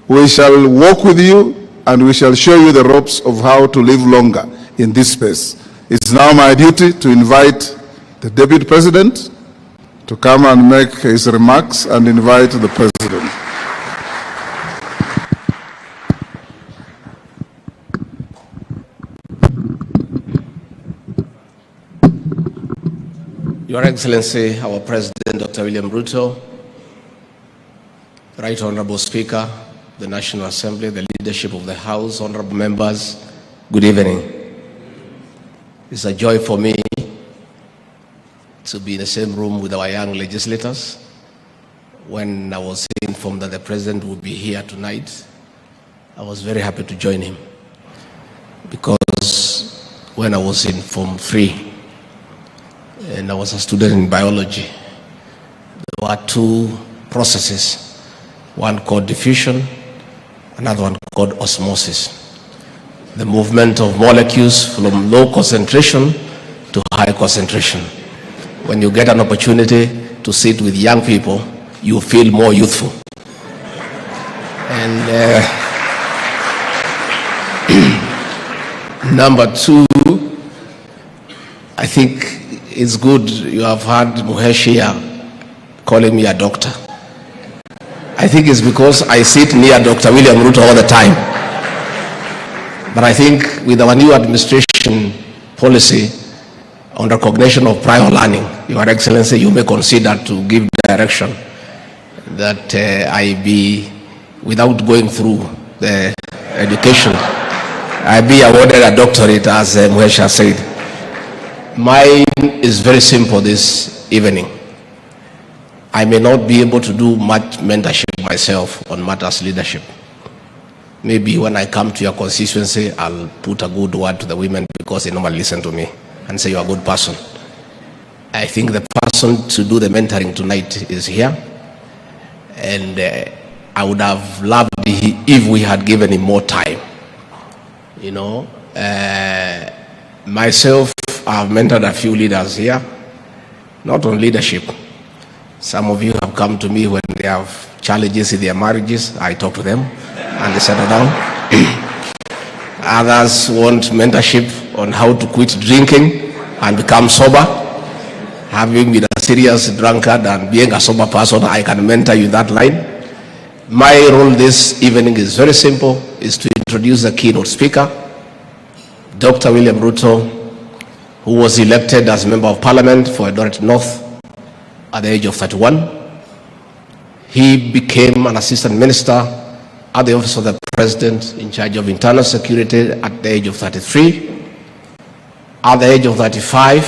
S9: we shall walk with you, and we shall show you the ropes of how to live longer in this space. It's now my duty to invite the Deputy President to come and make his remarks and invite the President.
S10: Your Excellency, our President, Dr. William Ruto, Right Honorable Speaker, the National Assembly, the leadership of the House, honorable members, good evening. It's a joy for me to be in the same room with our young legislators. When I was informed that the President would be here tonight, I was very happy to join him, because when I was in Form 3 and I was a student in biology, there were two processes, one called diffusion, another one called osmosis. The movement of molecules from low concentration to high concentration. When you get an opportunity to sit with young people, you feel more youthful. And number two, I think it's good you have heard Muhesh here calling me a doctor. I think it's because I sit near Dr. William Ruto all the time. But I think with our new administration policy on recognition of prior learning, Your Excellency, you may consider to give direction that I be, without going through the education, I be awarded a doctorate, as Muhesh has said. Mine is very simple this evening. I may not be able to do much mentorship myself on matters leadership. Maybe when I come to your constituency, I'll put a good word to the women, because they normally listen to me and say you're a good person. I think the person to do the mentoring tonight is here. And I would have loved if we had given him more time. You know, myself, I've mentored a few leaders here, not on leadership. Some of you have come to me when they have challenges in their marriages. I talk to them and they settle down. Others want mentorship on how to quit drinking and become sober. Having been a serious drunkard and being a sober person, I can mentor you that line. My role this evening is very simple, is to introduce the keynote speaker, Dr. William Ruto, who was elected as Member of Parliament for Eldoret North at the age of 31. He became an assistant minister at the office of the President in charge of internal security at the age of 33. At the age of 35,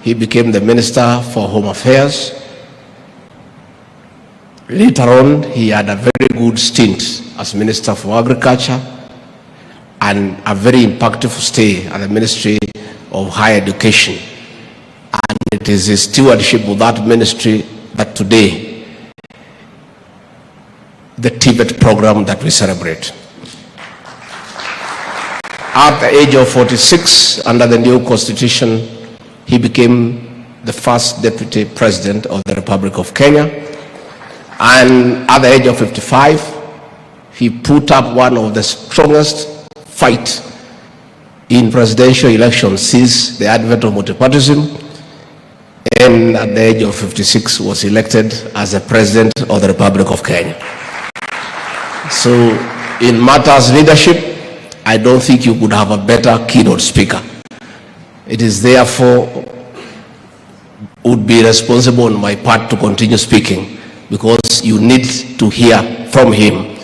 S10: he became the Minister for Home Affairs. Later on, he had a very good stint as Minister for Agriculture and a very impactful stay at the Ministry of Higher Education. And it is his stewardship of that ministry that today, the Tibet program that we celebrate. At the age of 46, under the new constitution, he became the first deputy president of the Republic of Kenya. And at the age of 55, he put up one of the strongest fights in presidential elections since the advent of multipartyism. And at the age of 56 was elected as the president of the Republic of Kenya. So in matters leadership, I don't think you could have a better keynote speaker. It is therefore would be responsible on my part to continue speaking, because you need to hear from him.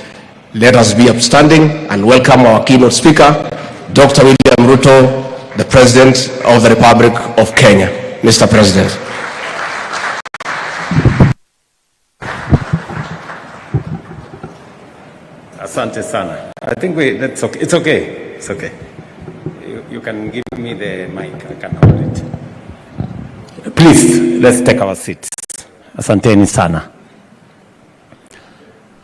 S10: Let us be upstanding and welcome our keynote speaker, Dr. William Ruto, the President of the Republic of Kenya. Mr. President.
S11: Asante sana. I think that's okay. It's okay. It's okay. You can give me the mic. I can hold it. Please, let's take our seats. Asanteni sana.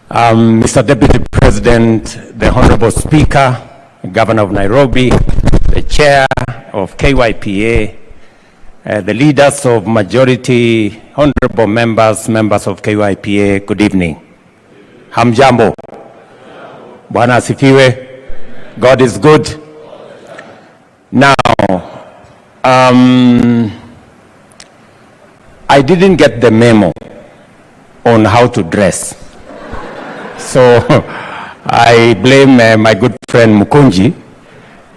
S11: Mr. Deputy President, the Honorable Speaker, Governor of Nairobi, the Chair of KYPA, the leaders of majority, honorable members of KYPA, good evening. Hamjambo. Bwana asifiwe. God is good. Now, I didn't get the memo on how to dress. So I blame my good friend Mukunji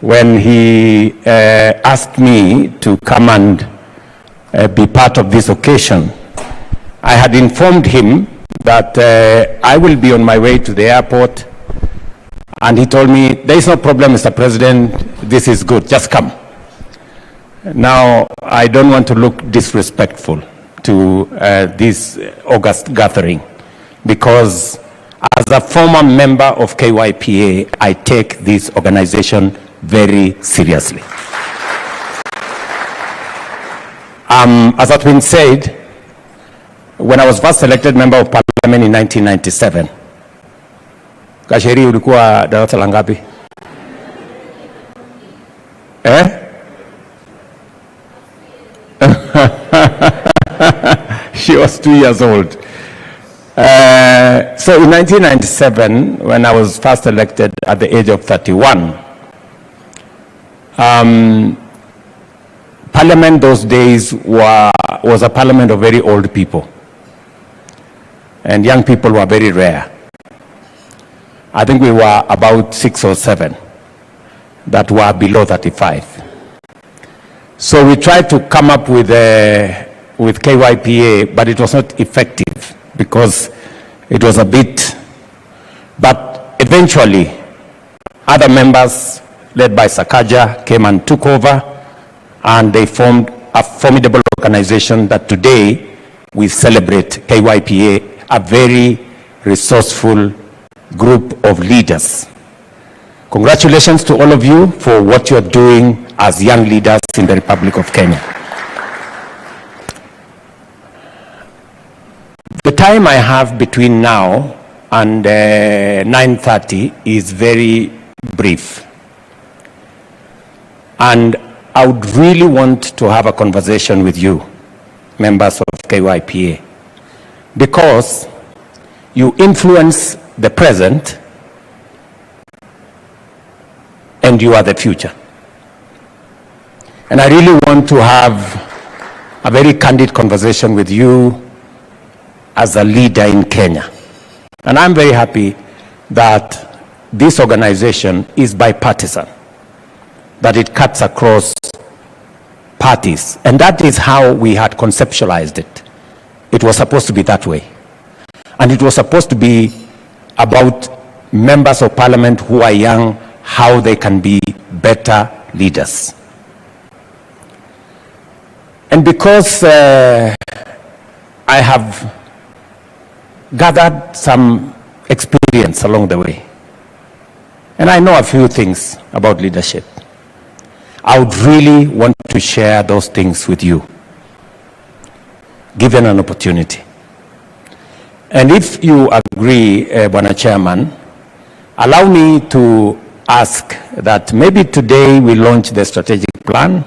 S11: when he asked me to come and be part of this occasion. I had informed him that I will be on my way to the airport, and he told me, there is no problem, Mr. President, this is good, just come. Now, I don't want to look disrespectful to this August gathering, because as a former member of KYPA, I take this organization very seriously. As has been said, when I was first elected member of parliament in 1997, Kasheri ulikuwa darasa la ngapi? She was 2 years old. So in 1997, when I was first elected at the age of 31, Parliament those days was a parliament of very old people. And young people were very rare. I think we were about 6 or 7 that were below 35. So we tried to come up with KYPA, but it was not effective because it was a bit, but eventually other members led by Sakaja came and took over, and they formed a formidable organization that today we celebrate. KYPA, a very resourceful group of leaders. Congratulations to all of you for what you're doing as young leaders in the Republic of Kenya. The time I have between now and 9:30 is very brief. And I would really want to have a conversation with you, members of KYPA, because you influence the present and you are the future. And I really want to have a very candid conversation with you as a leader in Kenya. And I'm very happy that this organization is bipartisan, that it cuts across parties. And that is how we had conceptualized it. It was supposed to be that way. And it was supposed to be about members of parliament who are young, how they can be better leaders. And because I have gathered some experience along the way, and I know a few things about leadership, I would really want to share those things with you, given an opportunity. And if you agree, Bwana Chairman, allow me to ask that maybe today we launch the strategic plan,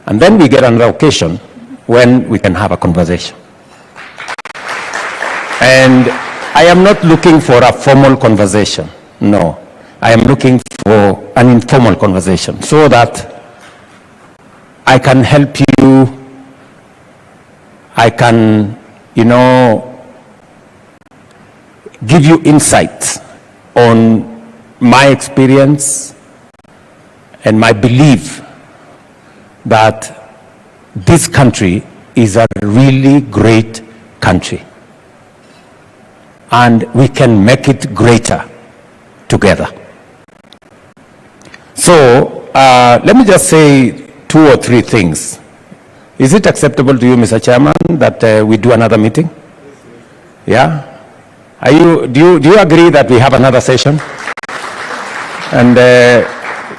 S11: and then we get another occasion when we can have a conversation. And I am not looking for a formal conversation, no. I am looking for an informal conversation so that I can help you, I can, give you insights on my experience and my belief that this country is a really great country and we can make it greater together. So let me just say 2 or 3 things. Is it acceptable to you, Mr. Chairman, that we do another meeting? Yeah? Do you agree that we have another session? And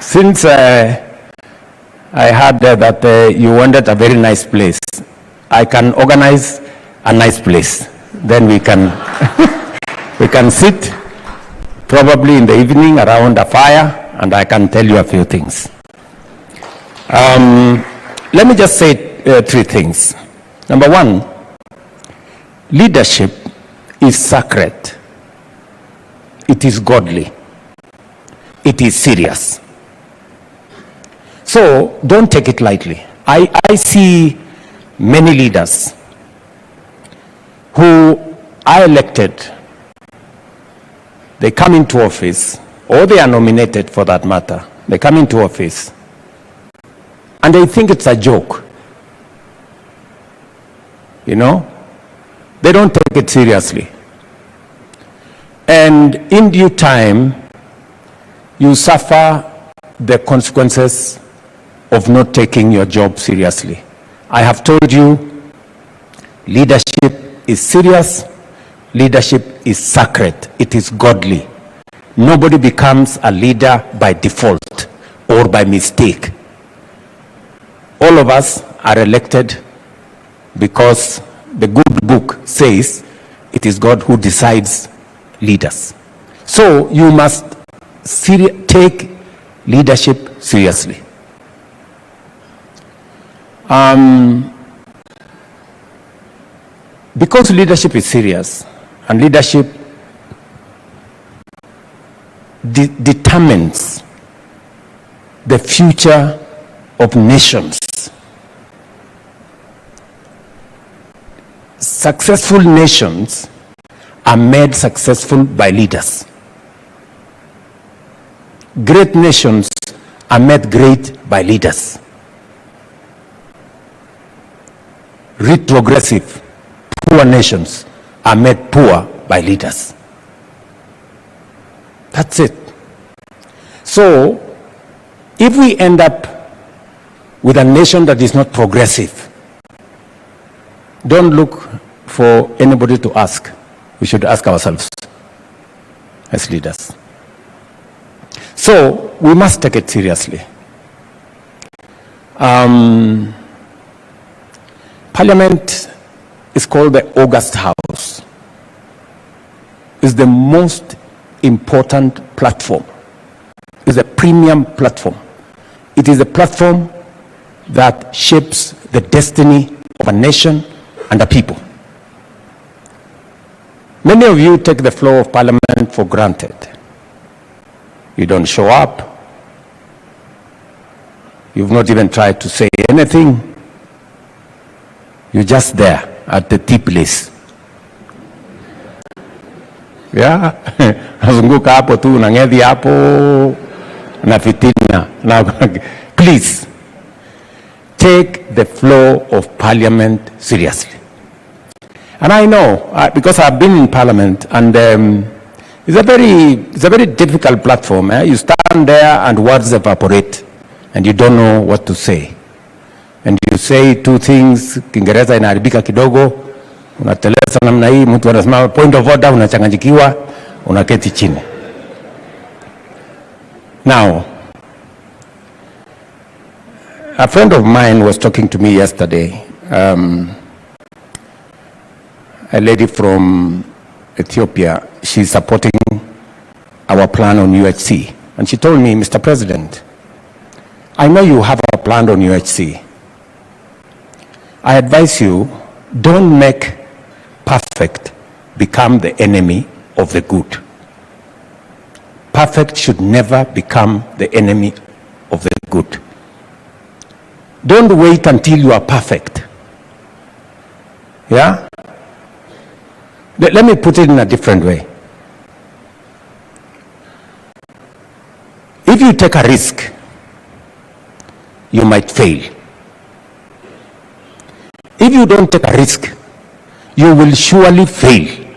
S11: since I heard that you wanted a very nice place, I can organize a nice place. Then we can we can sit probably in the evening around a fire, and I can tell you a few things. Let me just say 3 things. Number 1, leadership is sacred. It is godly. It is serious. So don't take it lightly. I see many leaders who are elected, they come into office, or they are nominated for that matter. They come into office and they think it's a joke. They don't take it seriously. And in due time, you suffer the consequences of not taking your job seriously. I have told you, leadership is serious, leadership is sacred, it is godly. Nobody becomes a leader by default or by mistake. All of us are elected because the good book says it is God who decides leaders. So you must take leadership seriously. Because leadership is serious and leadership determines the future of nations. Successful nations are made successful by leaders. Great nations are made great by leaders. Retrogressive, poor nations are made poor by leaders. That's it. So, if we end up with a nation that is not progressive, don't look for anybody to ask. We should ask ourselves as leaders. So, we must take it seriously. Parliament is called the August House. It's the most important platform. It's a premium platform. It is a platform that shapes the destiny of a nation and a people. Many of you take the floor of Parliament for granted. You don't show up. You've not even tried to say anything. You're just there at the tea place. Yeah? Nazunguka hapo tu, nang'edhi hapo, na fitina. Now, please, take the floor of Parliament seriously. And I know, because I've been in Parliament, and it's a very difficult platform. You stand there and words evaporate, and you don't know what to say. And you say two things, Kiingereza inaharibika kidogo, unateleza namna hii, mtu anasema point of order, unachanganyikiwa, unaketi chini. Now, a friend of mine was talking to me yesterday, a lady from Ethiopia. She's supporting our plan on UHC. And she told me, Mr. President, I know you have a plan on UHC. I advise you, don't make perfect become the enemy of the good. Perfect should never become the enemy of the good. Don't wait until you are perfect. Yeah? Let me put it in a different way. If you take a risk, you might fail. If you don't take a risk, you will surely fail.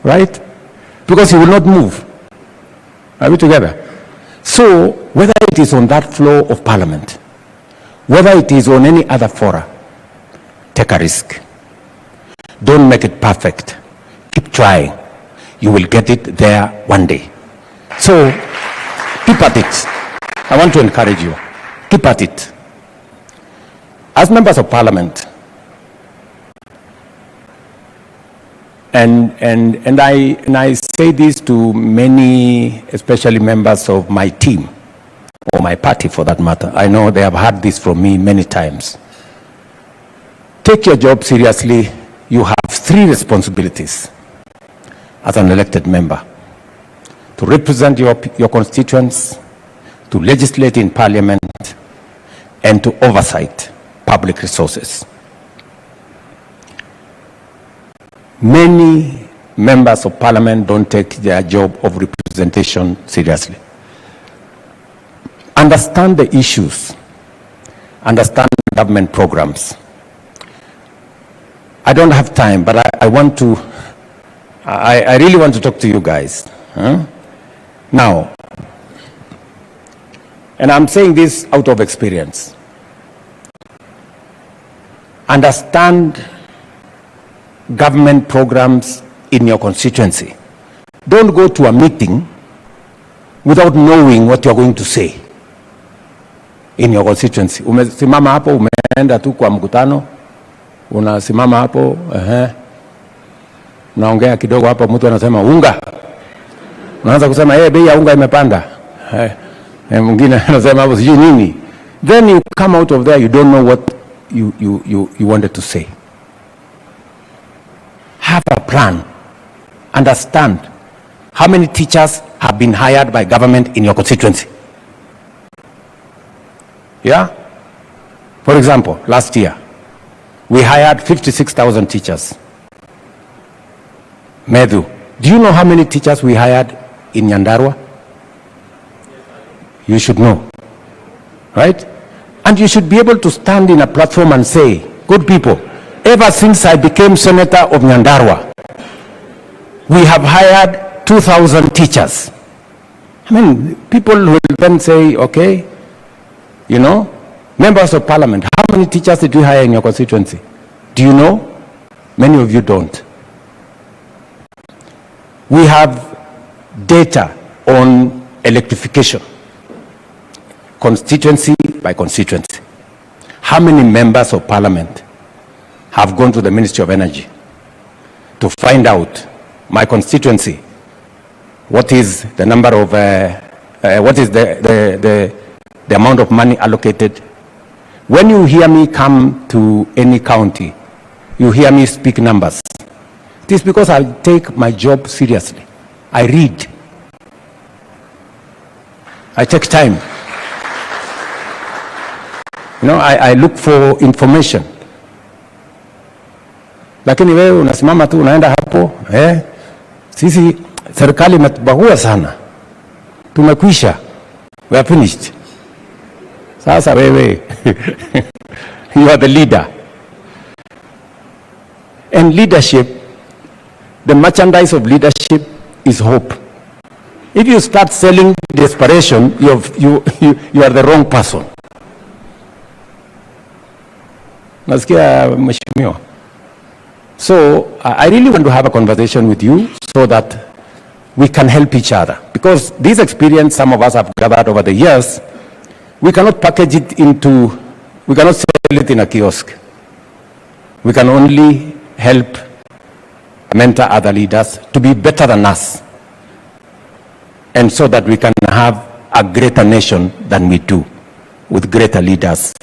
S11: Right? Because you will not move. Are we together? So, whether it is on that floor of Parliament, whether it is on any other fora, take a risk. Don't make it perfect. Keep trying. You will get it there one day. So, keep at it. I want to encourage you. Keep at it. As members of Parliament, and I say this to many, especially members of my team, or my party for that matter. I know they have heard this from me many times. Take your job seriously. You have three responsibilities as an elected member: to represent your constituents, to legislate in Parliament, and to oversight public resources. Many members of Parliament don't take their job of representation seriously. Understand the issues, understand government programs, I don't have time, but I want to, I really want to talk to you guys. Now, and I'm saying this out of experience. Understand government programs in your constituency. Don't go to a meeting without knowing what you're going to say in your constituency. Umesimama hapo, umeenda tu kwa mkutano, unasimama hapo, unaongea kidogo hapo, mtu anasema unga. Unaanza kusema bei ya unga imepanda. Mwingine anasema hapo sijui nini. Then you come out of there, you don't know what you wanted to say. Have a plan. Understand how many teachers have been hired by government in your constituency. Yeah? For example, last year, we hired 56,000 teachers. Medhu, do you know how many teachers we hired in Nyandarua? You should know, right? And you should be able to stand in a platform and say, good people, ever since I became senator of Nyandarua, we have hired 2,000 teachers. I mean, people will then say, okay, you know, members of parliament, how many teachers did you hire in your constituency? Do you know? Many of you don't. We have data on electrification, constituency by constituency. How many members of parliament have gone to the Ministry of Energy to find out my constituency, what is the number of, what is the amount of money allocated? When you hear me come to any county, you hear me speak numbers. It is because I take my job seriously. I read. I take time. You know, I look for information. Lakini wewe unasimama tu unaenda hapo, sisi serikali imetubagua sana. Tumekwisha. We are finished. Sasa wewe, you are the leader. And leadership, the merchandise of leadership is hope. If you start selling desperation, you are the wrong person. Nasikia mheshimiwa. So I really want to have a conversation with you so that we can help each other. Because this experience some of us have gathered over the years, we cannot package it into, we cannot sell it in a kiosk. We can only help mentor other leaders to be better than us. And so that we can have a greater nation than we do, with greater leaders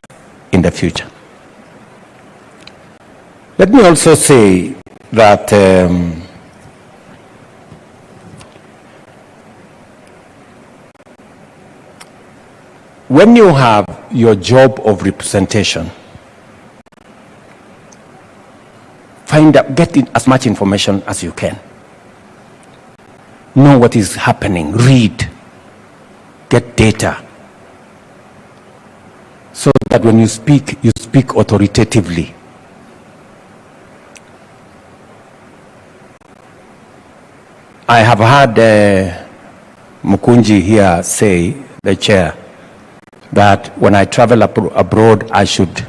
S11: in the future. Let me also say that when you have your job of representation, get as much information as you can. Know what is happening, read, get data, so that when you speak authoritatively. I have heard Mukunji here say, the chair, that when I travel abroad, I should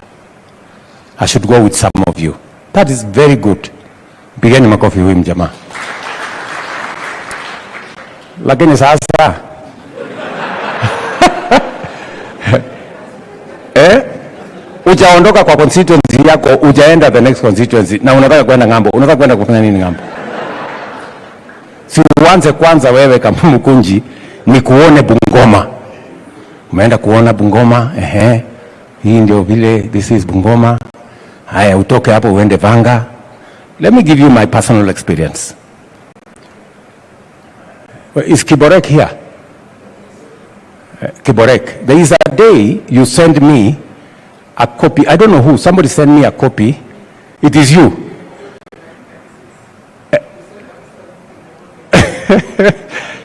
S11: go with some of you. That is very good. Pigeni makofi huyu mjamaa. Lakini sasa ujaondoka kwa constituency yako, ujaenda the next constituency na unataka kwenda ngambo. Unataka kwenda kufanya nini ngambo? Si uanze kwanza wewe kama Mukunji ni kuone Bungoma. Umeenda kuona Bungoma, hii ndio vile, this is Bungoma. Haya, utoke hapo uende Vanga. Let me give you my personal experience. Is Kiborek here? Kiborek. There is a day you send me a copy. I don't know who. Somebody sent me a copy. It is you.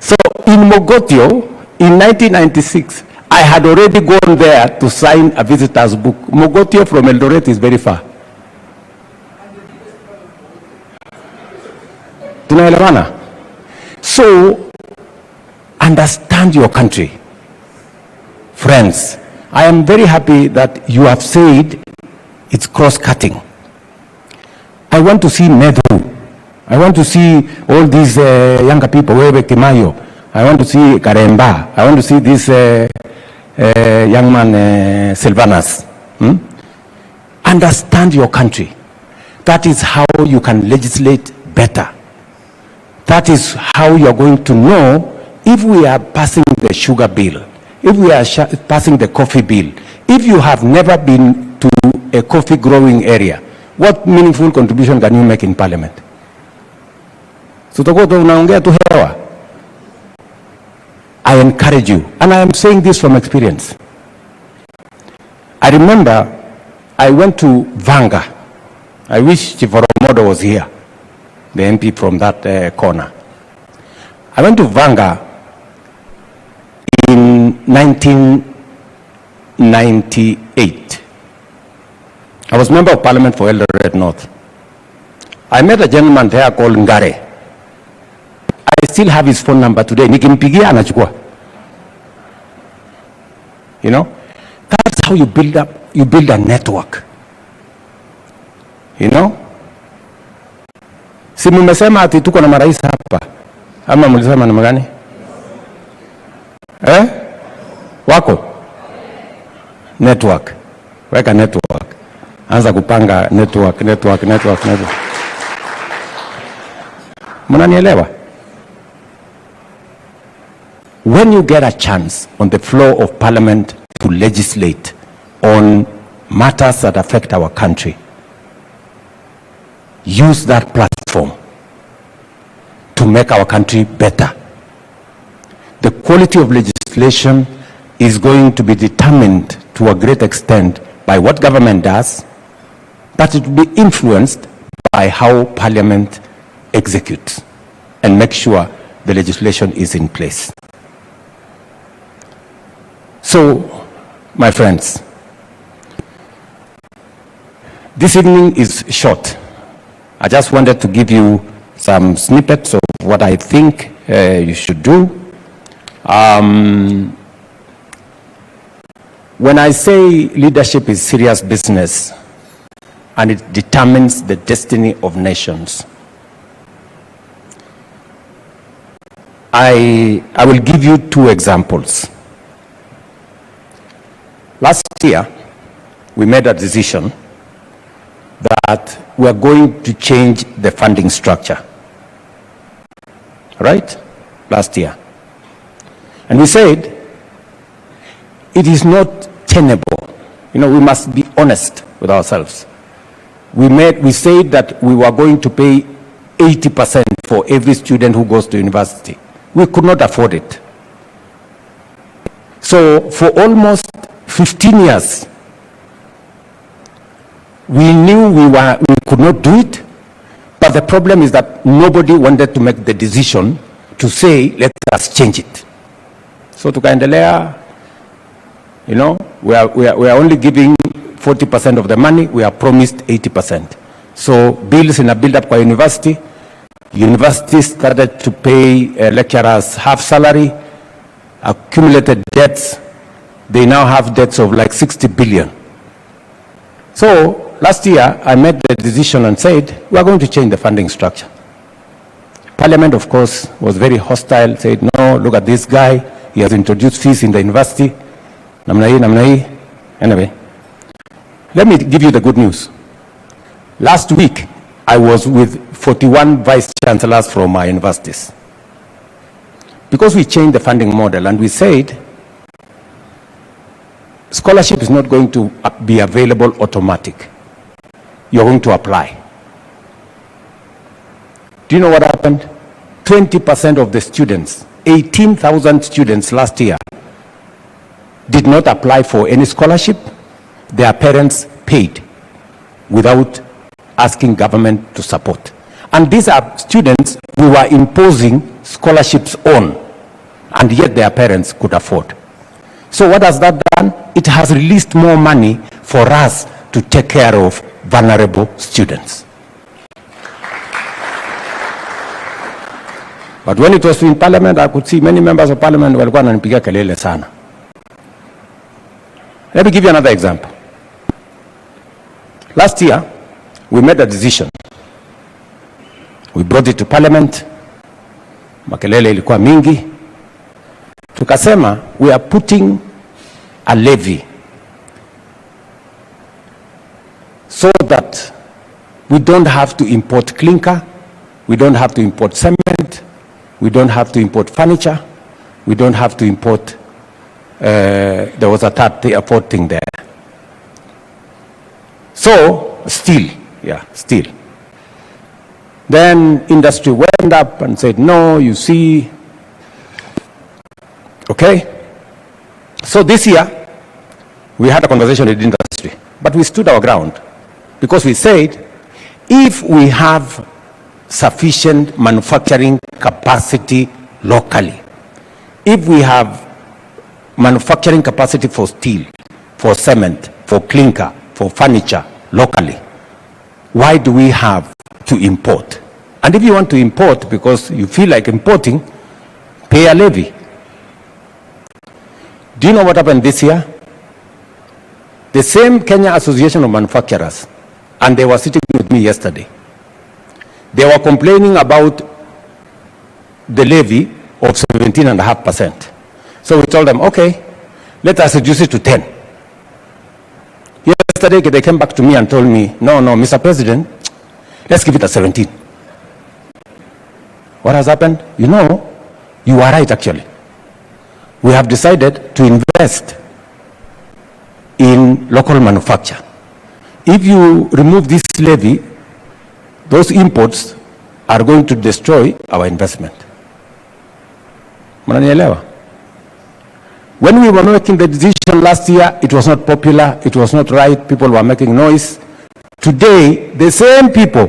S11: So in Mogotio, in 1996, I had already gone there to sign a visitor's book. Mogotio from Eldoret is very far. Tunaelewana? So, understand your country. Friends, I am very happy that you have said it's cross-cutting. I want to see Medhu. I want to see all these younger people, Wewe Kimayo. I want to see Karemba. I want to see this young man, Silvanus. Understand your country. That is how you can legislate better. That is how you are going to know if we are passing the sugar bill, if we are passing the coffee bill. If you have never been to a coffee growing area, what meaningful contribution can you make in Parliament? I encourage you, and I am saying this from experience. I remember I went to Vanga. I wish Chief Oromodo was here, the MP from that corner. I went to Vanga in 1998. I was member of Parliament for Eldoret North. I met a gentleman there called Ngare. I still have his phone number today. Nikimpigia anachukua. You know, that's how you build a network. You know? Si mmesema ati tuko na marais hapa. Ama mlisema namna gani? Wako? Network. Weka network. Anza kupanga network. Mnanielewa? When you get a chance on the floor of Parliament to legislate on matters that affect our country, use that platform to make our country better. The quality of legislation is going to be determined to a great extent by what government does, but it will be influenced by how Parliament executes and make sure the legislation is in place. So, my friends, this evening is short. I just wanted to give you some snippets of what I think you should do. When I say leadership is serious business and it determines the destiny of nations, I will give you two examples. Last year, we made a decision that we are going to change the funding structure. Right? Last year. And we said, it is not tenable. You know, we must be honest with ourselves. We said that we were going to pay 80% for every student who goes to university. We could not afford it. So for almost 15 years, we knew we could not do it, but the problem is that nobody wanted to make the decision to say, let us change it. So tukaendelea, you know, we are only giving 40% of the money, we are promised 80%. So bills in a build-up kwa university, universities started to pay lecturers half salary, accumulated debts. They now have debts of like 60 billion. So last year, I made the decision and said, we are going to change the funding structure. Parliament, of course, was very hostile, said, no, look at this guy. He has introduced fees in the university. Namna hii. Anyway, let me give you the good news. Last week, I was with 41 vice chancellors from our universities. Because we changed the funding model and we said, scholarship is not going to be available automatic. You're going to apply. Do you know what happened? 20% of the students, 18,000 students last year, did not apply for any scholarship. Their parents paid without asking government to support. And these are students we were imposing scholarships on, and yet their parents could afford. So what has that done? It has released more money for us to take care of vulnerable students. But when it was in Parliament, I could see many members of Parliament walikuwa wananipigia kelele sana. Let me give you another example. Last year, we made a decision. We brought it to Parliament. Makelele ilikuwa mingi. Tukasema, we are putting a levy so that we don't have to import clinker, we don't have to import cement, we don't have to import furniture, we don't have to import, there was a fourth thing there. So, steel, steel. Then industry went up and said, no, you see. Okay? So this year, we had a conversation with industry, but we stood our ground because we said, if we have sufficient manufacturing capacity locally, if we have manufacturing capacity for steel, for cement, for clinker, for furniture locally, why do we have to import? And if you want to import because you feel like importing, pay a levy. Do you know what happened this year? The same Kenya Association of Manufacturers, and they were sitting with me yesterday, they were complaining about the levy of 17.5%. So we told them, okay, let us reduce it to 10. Yesterday they came back to me and told me, no, Mr. President, let's give it a 17. What has happened? You know, you are right actually. We have decided to invest in local manufacture. If you remove this levy, those imports are going to destroy our investment. Mnanielewa? When we were making the decision last year, it was not popular, it was not right, people were making noise. Today, the same people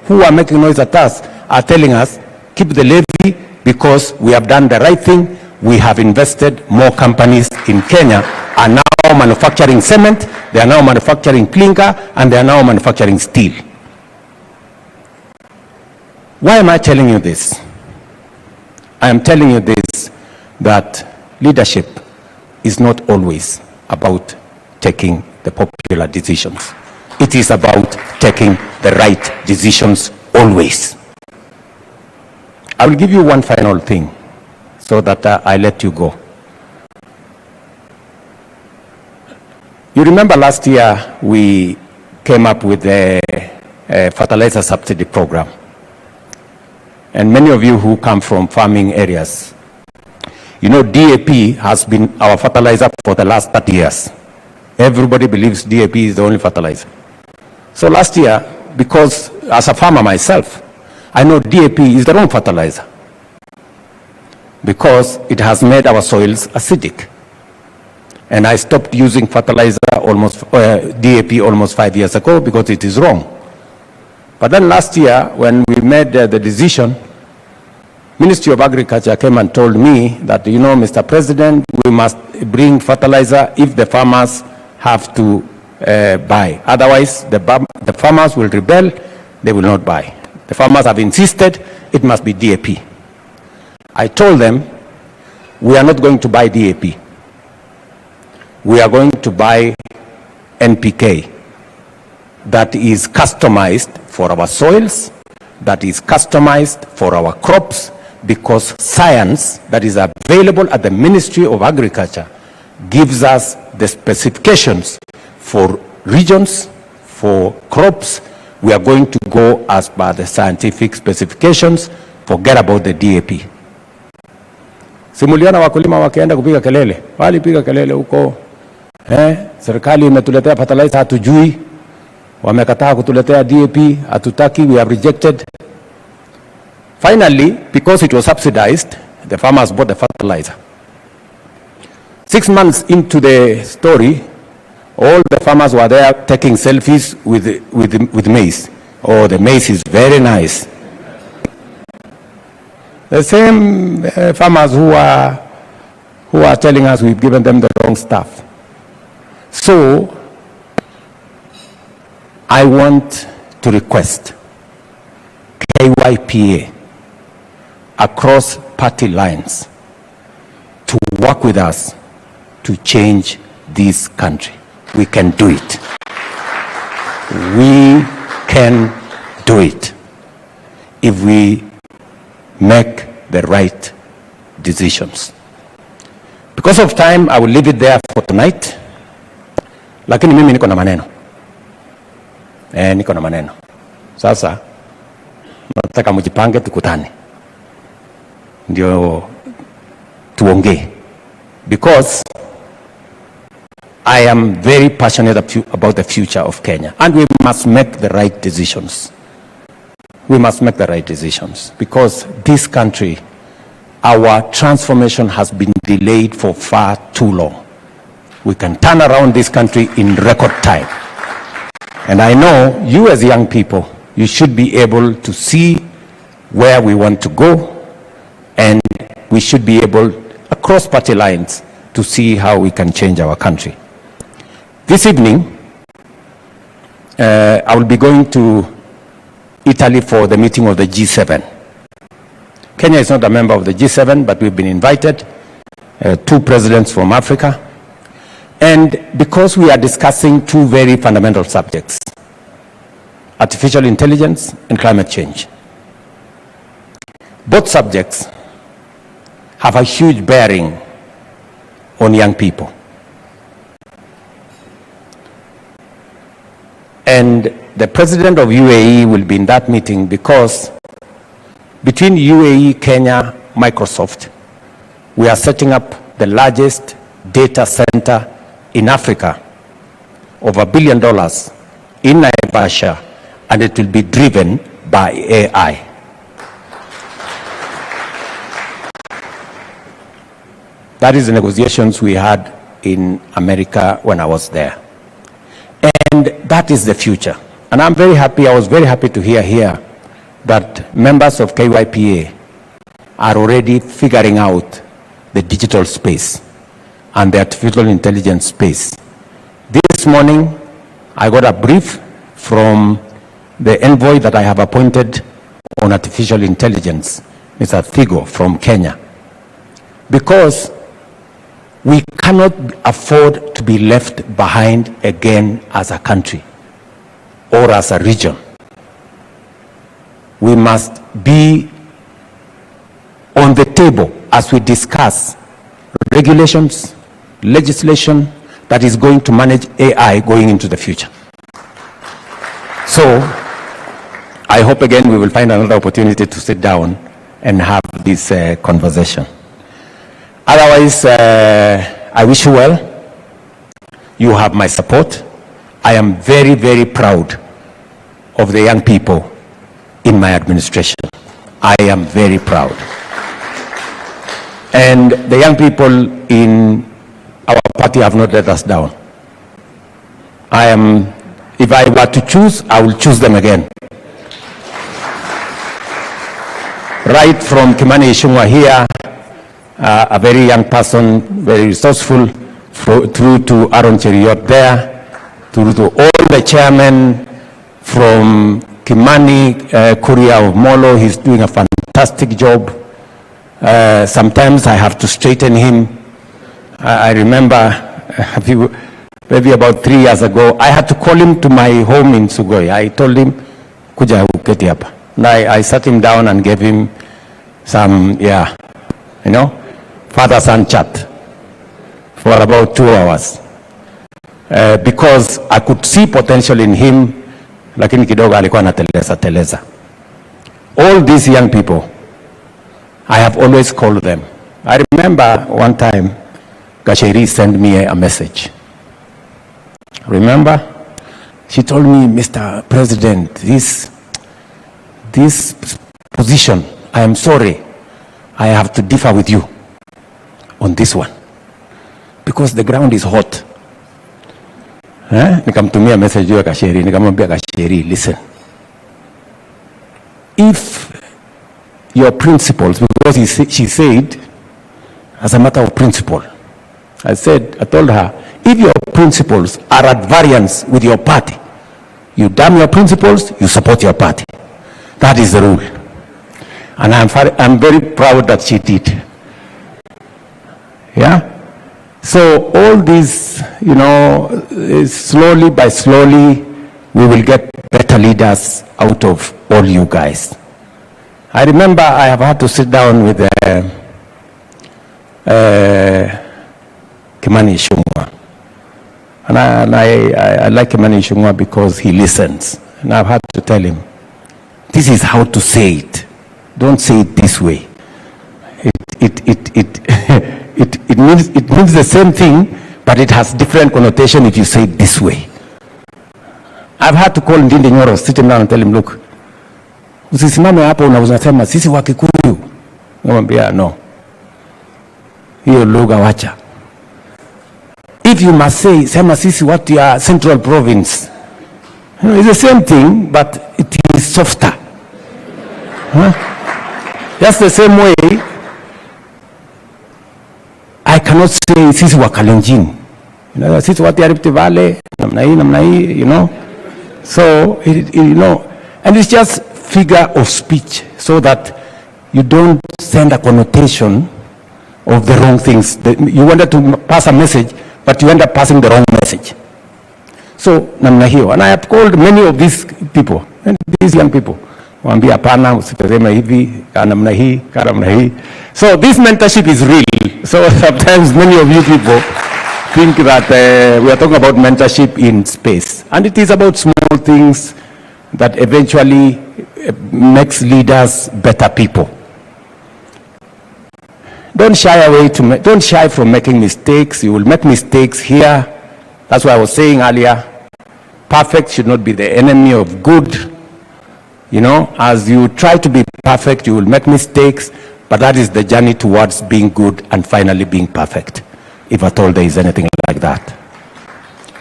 S11: who are making noise at us are telling us, keep the levy because we have done the right thing. We have invested, more companies in Kenya are now manufacturing cement, they are now manufacturing clinker, and they are now manufacturing steel. Why am I telling you this? I am telling you this, that leadership is not always about taking the popular decisions. It is about taking the right decisions always. I will give you one final thing so that I let you go. You remember last year we came up with a fertilizer subsidy program. And many of you who come from farming areas, you know DAP has been our fertilizer for the last 30 years. Everybody believes DAP is the only fertilizer. So last year, because as a farmer myself, I know DAP is the wrong fertilizer because it has made our soils acidic. And I stopped using fertilizer DAP almost 5 years ago because it is wrong. But then last year, when we made the decision, Ministry of Agriculture came and told me that, you know, Mr. President, we must bring fertilizer if the farmers have to buy. Otherwise, the farmers will rebel, they will not buy. The farmers have insisted it must be DAP. I told them, we are not going to buy DAP. We are going to buy NPK that is customized for our soils, that is customized for our crops, because science that is available at the Ministry of Agriculture gives us the specifications for regions, for crops. We are going to go as per the scientific specifications. Forget about the DAP. Simuliana wakulima wakienda kupiga kelele, walipiga kelele huko, serikali imetuletea fertilizer hatujui, wamekataa kutuletea DAP, hatutaki, we have rejected. Finally, because it was subsidized, the farmers bought the fertilizer. 6 months into the story, all the farmers were there taking selfies with maize. Oh, the maize is very nice. The same farmers who are telling us we've given them the wrong stuff. So, I want to request KYPA across party lines to work with us to change this country. We can do it. We can do it if we make the right decisions. Because of time, I will leave it there for tonight. Lakini mimi niko na maneno. Niko na maneno. Sasa nataka mjipange tukutane. Ndio tuongee. Because I am very passionate about the future of Kenya, and we must make the right decisions. We must make the right decisions because this country, our transformation has been delayed for far too long. We can turn around this country in record time. And I know you as young people, you should be able to see where we want to go, and we should be able, across party lines, to see how we can change our country. This evening, I will be going to Italy for the meeting of the G7. Kenya is not a member of the G7, but we've been invited, 2 presidents from Africa. And because we are discussing 2 very fundamental subjects, artificial intelligence and climate change. Both subjects have a huge bearing on young people. And the president of UAE will be in that meeting because between UAE, Kenya, Microsoft, we are setting up the largest data center in Africa of $1 billion in Naivasha, and it will be driven by AI. That is the negotiations we had in America when I was there. And that is the future. And I'm very happy, I was very happy to hear here that members of KYPA are already figuring out the digital space and the artificial intelligence space. This morning, I got a brief from the envoy that I have appointed on artificial intelligence, Mr. Thigo from Kenya. Because we cannot afford to be left behind again as a country or as a region. We must be on the table as we discuss regulations, legislation that is going to manage AI going into the future. So I hope again we will find another opportunity to sit down and have this conversation. Otherwise, I wish you well. You have my support. I am very, very proud of the young people in my administration. I am very proud. And the young people in our party have not let us down. If I were to choose, I will choose them again. Right from Kimani Ichung'wah here, a very young person, very resourceful, through to Aaron Cheriot there, through to all the chairmen from Kimani, Kuria of Molo. He's doing a fantastic job. Sometimes I have to straighten him. I remember maybe about 3 years ago, I had to call him to my home in Sugoi. I told him, kuja uketi hapa. And I sat him down and gave him some, father-son chat for about 2 hours. Because I could see potential in him, lakini kidogo alikuwa anateleza. All these young people, I have always called them. I remember one time, Gasheri sent me a message. Remember? She told me, Mr. President, this position, I am sorry, I have to differ with you on this one. Because the ground is hot. Nikamtumia message ya Gasheri, nikamwambia Gasheri, listen. If your principles, because she said, as a matter of principle, I told her, if your principles are at variance with your party, you damn your principles, you support your party. That is the rule. And I'm very proud that she did. Yeah? So all these, you know, slowly by slowly, we will get better leaders out of all you guys. I remember I have had to sit down with Kimani Ichung'wah. And I like Kimani Ichung'wah because he listens. And I've had to tell him, this is how to say it. Don't say it this way. It means the same thing, but it has different connotation if you say it this way. I've had to call Ndindi Nyoro, sit him down and tell him, look, usisimame hapo unasema sisi wa Kikuyu. Namwambia no. Hiyo lugha wacha. If you must say, sema sisi watu ya Central Province. You know, it's the same thing, but it is softer. Huh? Just the same way, I cannot say sisi wa Kalenjin. You know, sisi watu ya Rift Valley, namna hii, you know. So, you know, and it's just figure of speech so that you don't send a connotation of the wrong things. You wanted to pass a message, but you end up passing the wrong message. So, namna hiyo. And I have called many of these people, and these young people. Waambia hapana, usitazeme hivi, namna hii, namna hii. So, this mentorship is real. So, sometimes many of you people think that we are talking about mentorship in space. And it is about small things that eventually makes leaders better people. Don't shy from making mistakes. You will make mistakes here. That's why I was saying earlier, perfect should not be the enemy of good. You know, as you try to be perfect, you will make mistakes, but that is the journey towards being good and finally being perfect, if at all there is anything like that.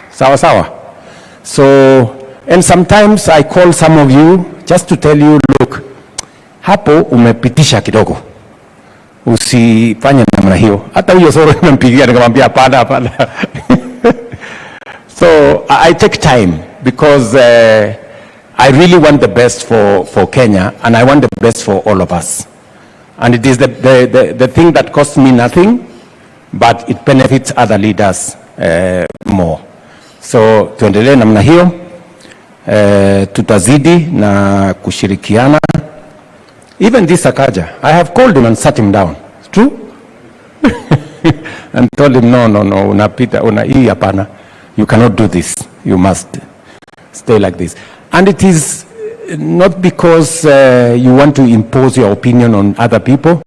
S11: Sawa sawa. So, and sometimes I call some of you just to tell you, look, hapo umepitisha kidogo. Usifanye namna hiyo. Hata huyo soro nimempigia nikamwambia hapana. So I take time because I really want the best for Kenya, and I want the best for all of us. And it is the thing that costs me nothing, but it benefits other leaders more. So tuendelee namna hiyo, tutazidi na kushirikiana. Even this Akaja, I have called him and sat him down. It's true? And told him, no, unapita, hii hapana. You cannot do this. You must stay like this. And it is not because you want to impose your opinion on other people.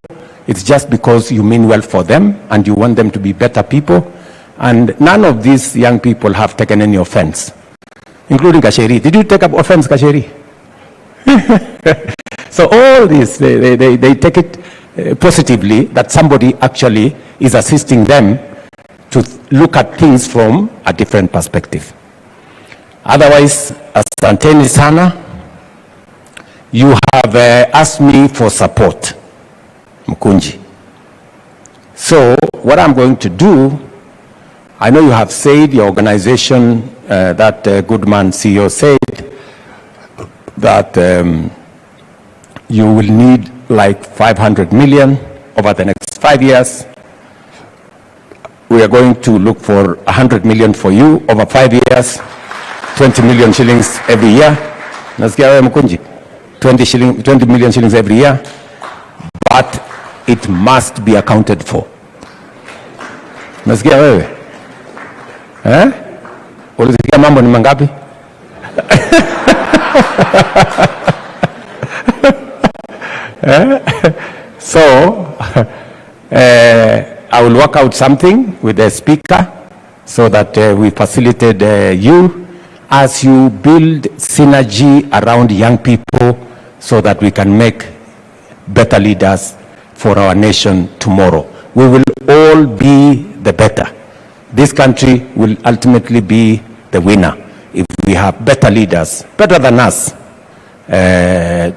S11: It's just because you mean well for them and you want them to be better people. And none of these young people have taken any offense, including Kasheri. Did you take up offense, Kasheri? So all this, they take it positively that somebody actually is assisting them to look at things from a different perspective. Otherwise, asanteni sana. You have asked me for support, Mkunji. So what I'm going to do, I know you have said, your organization, that Goodman CEO said, that you will need like 500 million over the next 5 years. We are going to look for 100 million for you over 5 years, 20 million shillings every year. Nasikia wewe Mkunji? 20 million shillings every year, but it must be accounted for. Nasikia wewe? Ulisikia mambo ni mangapi? So, I will work out something with the speaker so that we facilitate you as you build synergy around young people so that we can make better leaders for our nation tomorrow. We will all be the better. This country will ultimately be the winner if we have better leaders, better than us,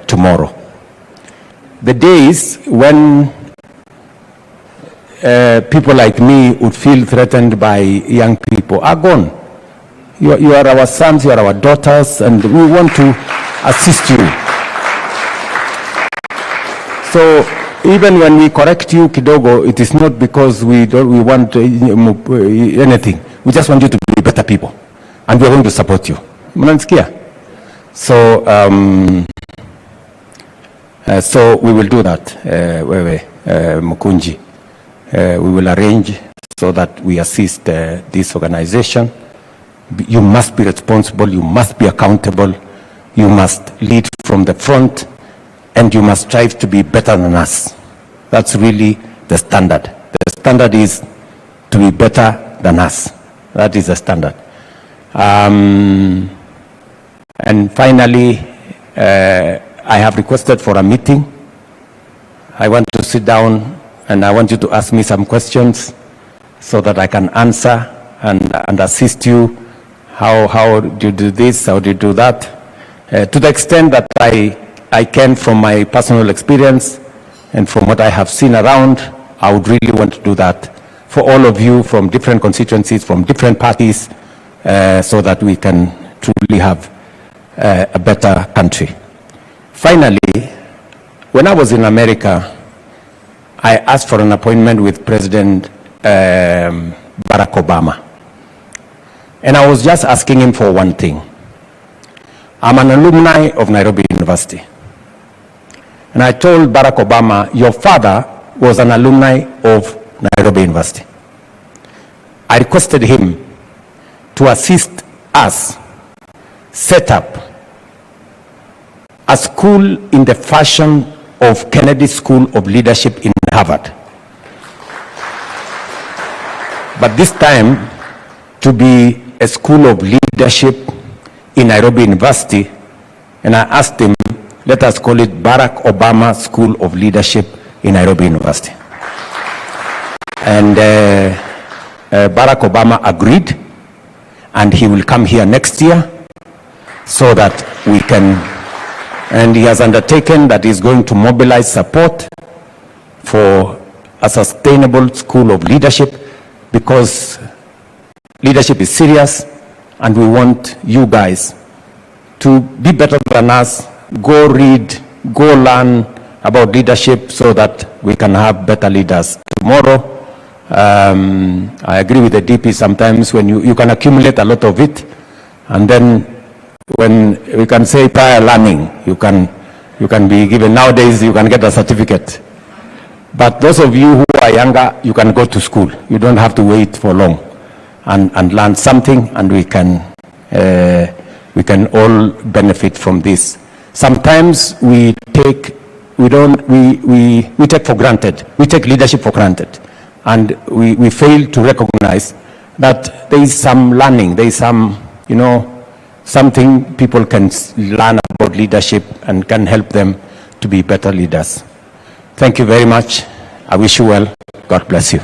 S11: tomorrow. The days when people like me would feel threatened by young people are gone. You are our sons, you are our daughters, and we want to assist you. So even when we correct you kidogo, it is not because we want anything. We just want you to be better people, and we are going to support you. Mnanisikia? So so we will do that, Mukunji. We will arrange so that we assist this organization. You must be responsible, you must be accountable, you must lead from the front, and you must strive to be better than us. That's really the standard. The standard is to be better than us. That is the standard. And finally, I have requested for a meeting. I want to sit down and I want you to ask me some questions so that I can answer and assist you. How do you do this? How do you do that? To the extent that I can from my personal experience and from what I have seen around, I would really want to do that for all of you from different constituencies, from different parties, so that we can truly have a better country. Finally, when I was in America, I asked for an appointment with President Barack Obama. And I was just asking him for one thing. I'm an alumni of Nairobi University. And I told Barack Obama, your father was an alumni of Nairobi University. I requested him to assist us set up a school in the fashion of Kennedy School of Leadership in Harvard. But this time, to be a school of leadership in Nairobi University, and I asked him, let us call it Barack Obama School of Leadership in Nairobi University. And Barack Obama agreed, and he will come here next year so that we can, and he has undertaken that he's going to mobilize support for a sustainable school of leadership, because leadership is serious and we want you guys to be better than us. Go read, go learn about leadership so that we can have better leaders tomorrow. I agree with the DP sometimes when you can accumulate a lot of it, and then when we can say prior learning, you can be given, nowadays you can get a certificate. But those of you who are younger, you can go to school. You don't have to wait for long and learn something, and we can all benefit from this. Sometimes we take for granted. We take leadership for granted, and we fail to recognize that there is some learning, there is some, something people can learn about leadership and can help them to be better leaders. Thank you very much. I wish you well. God bless you.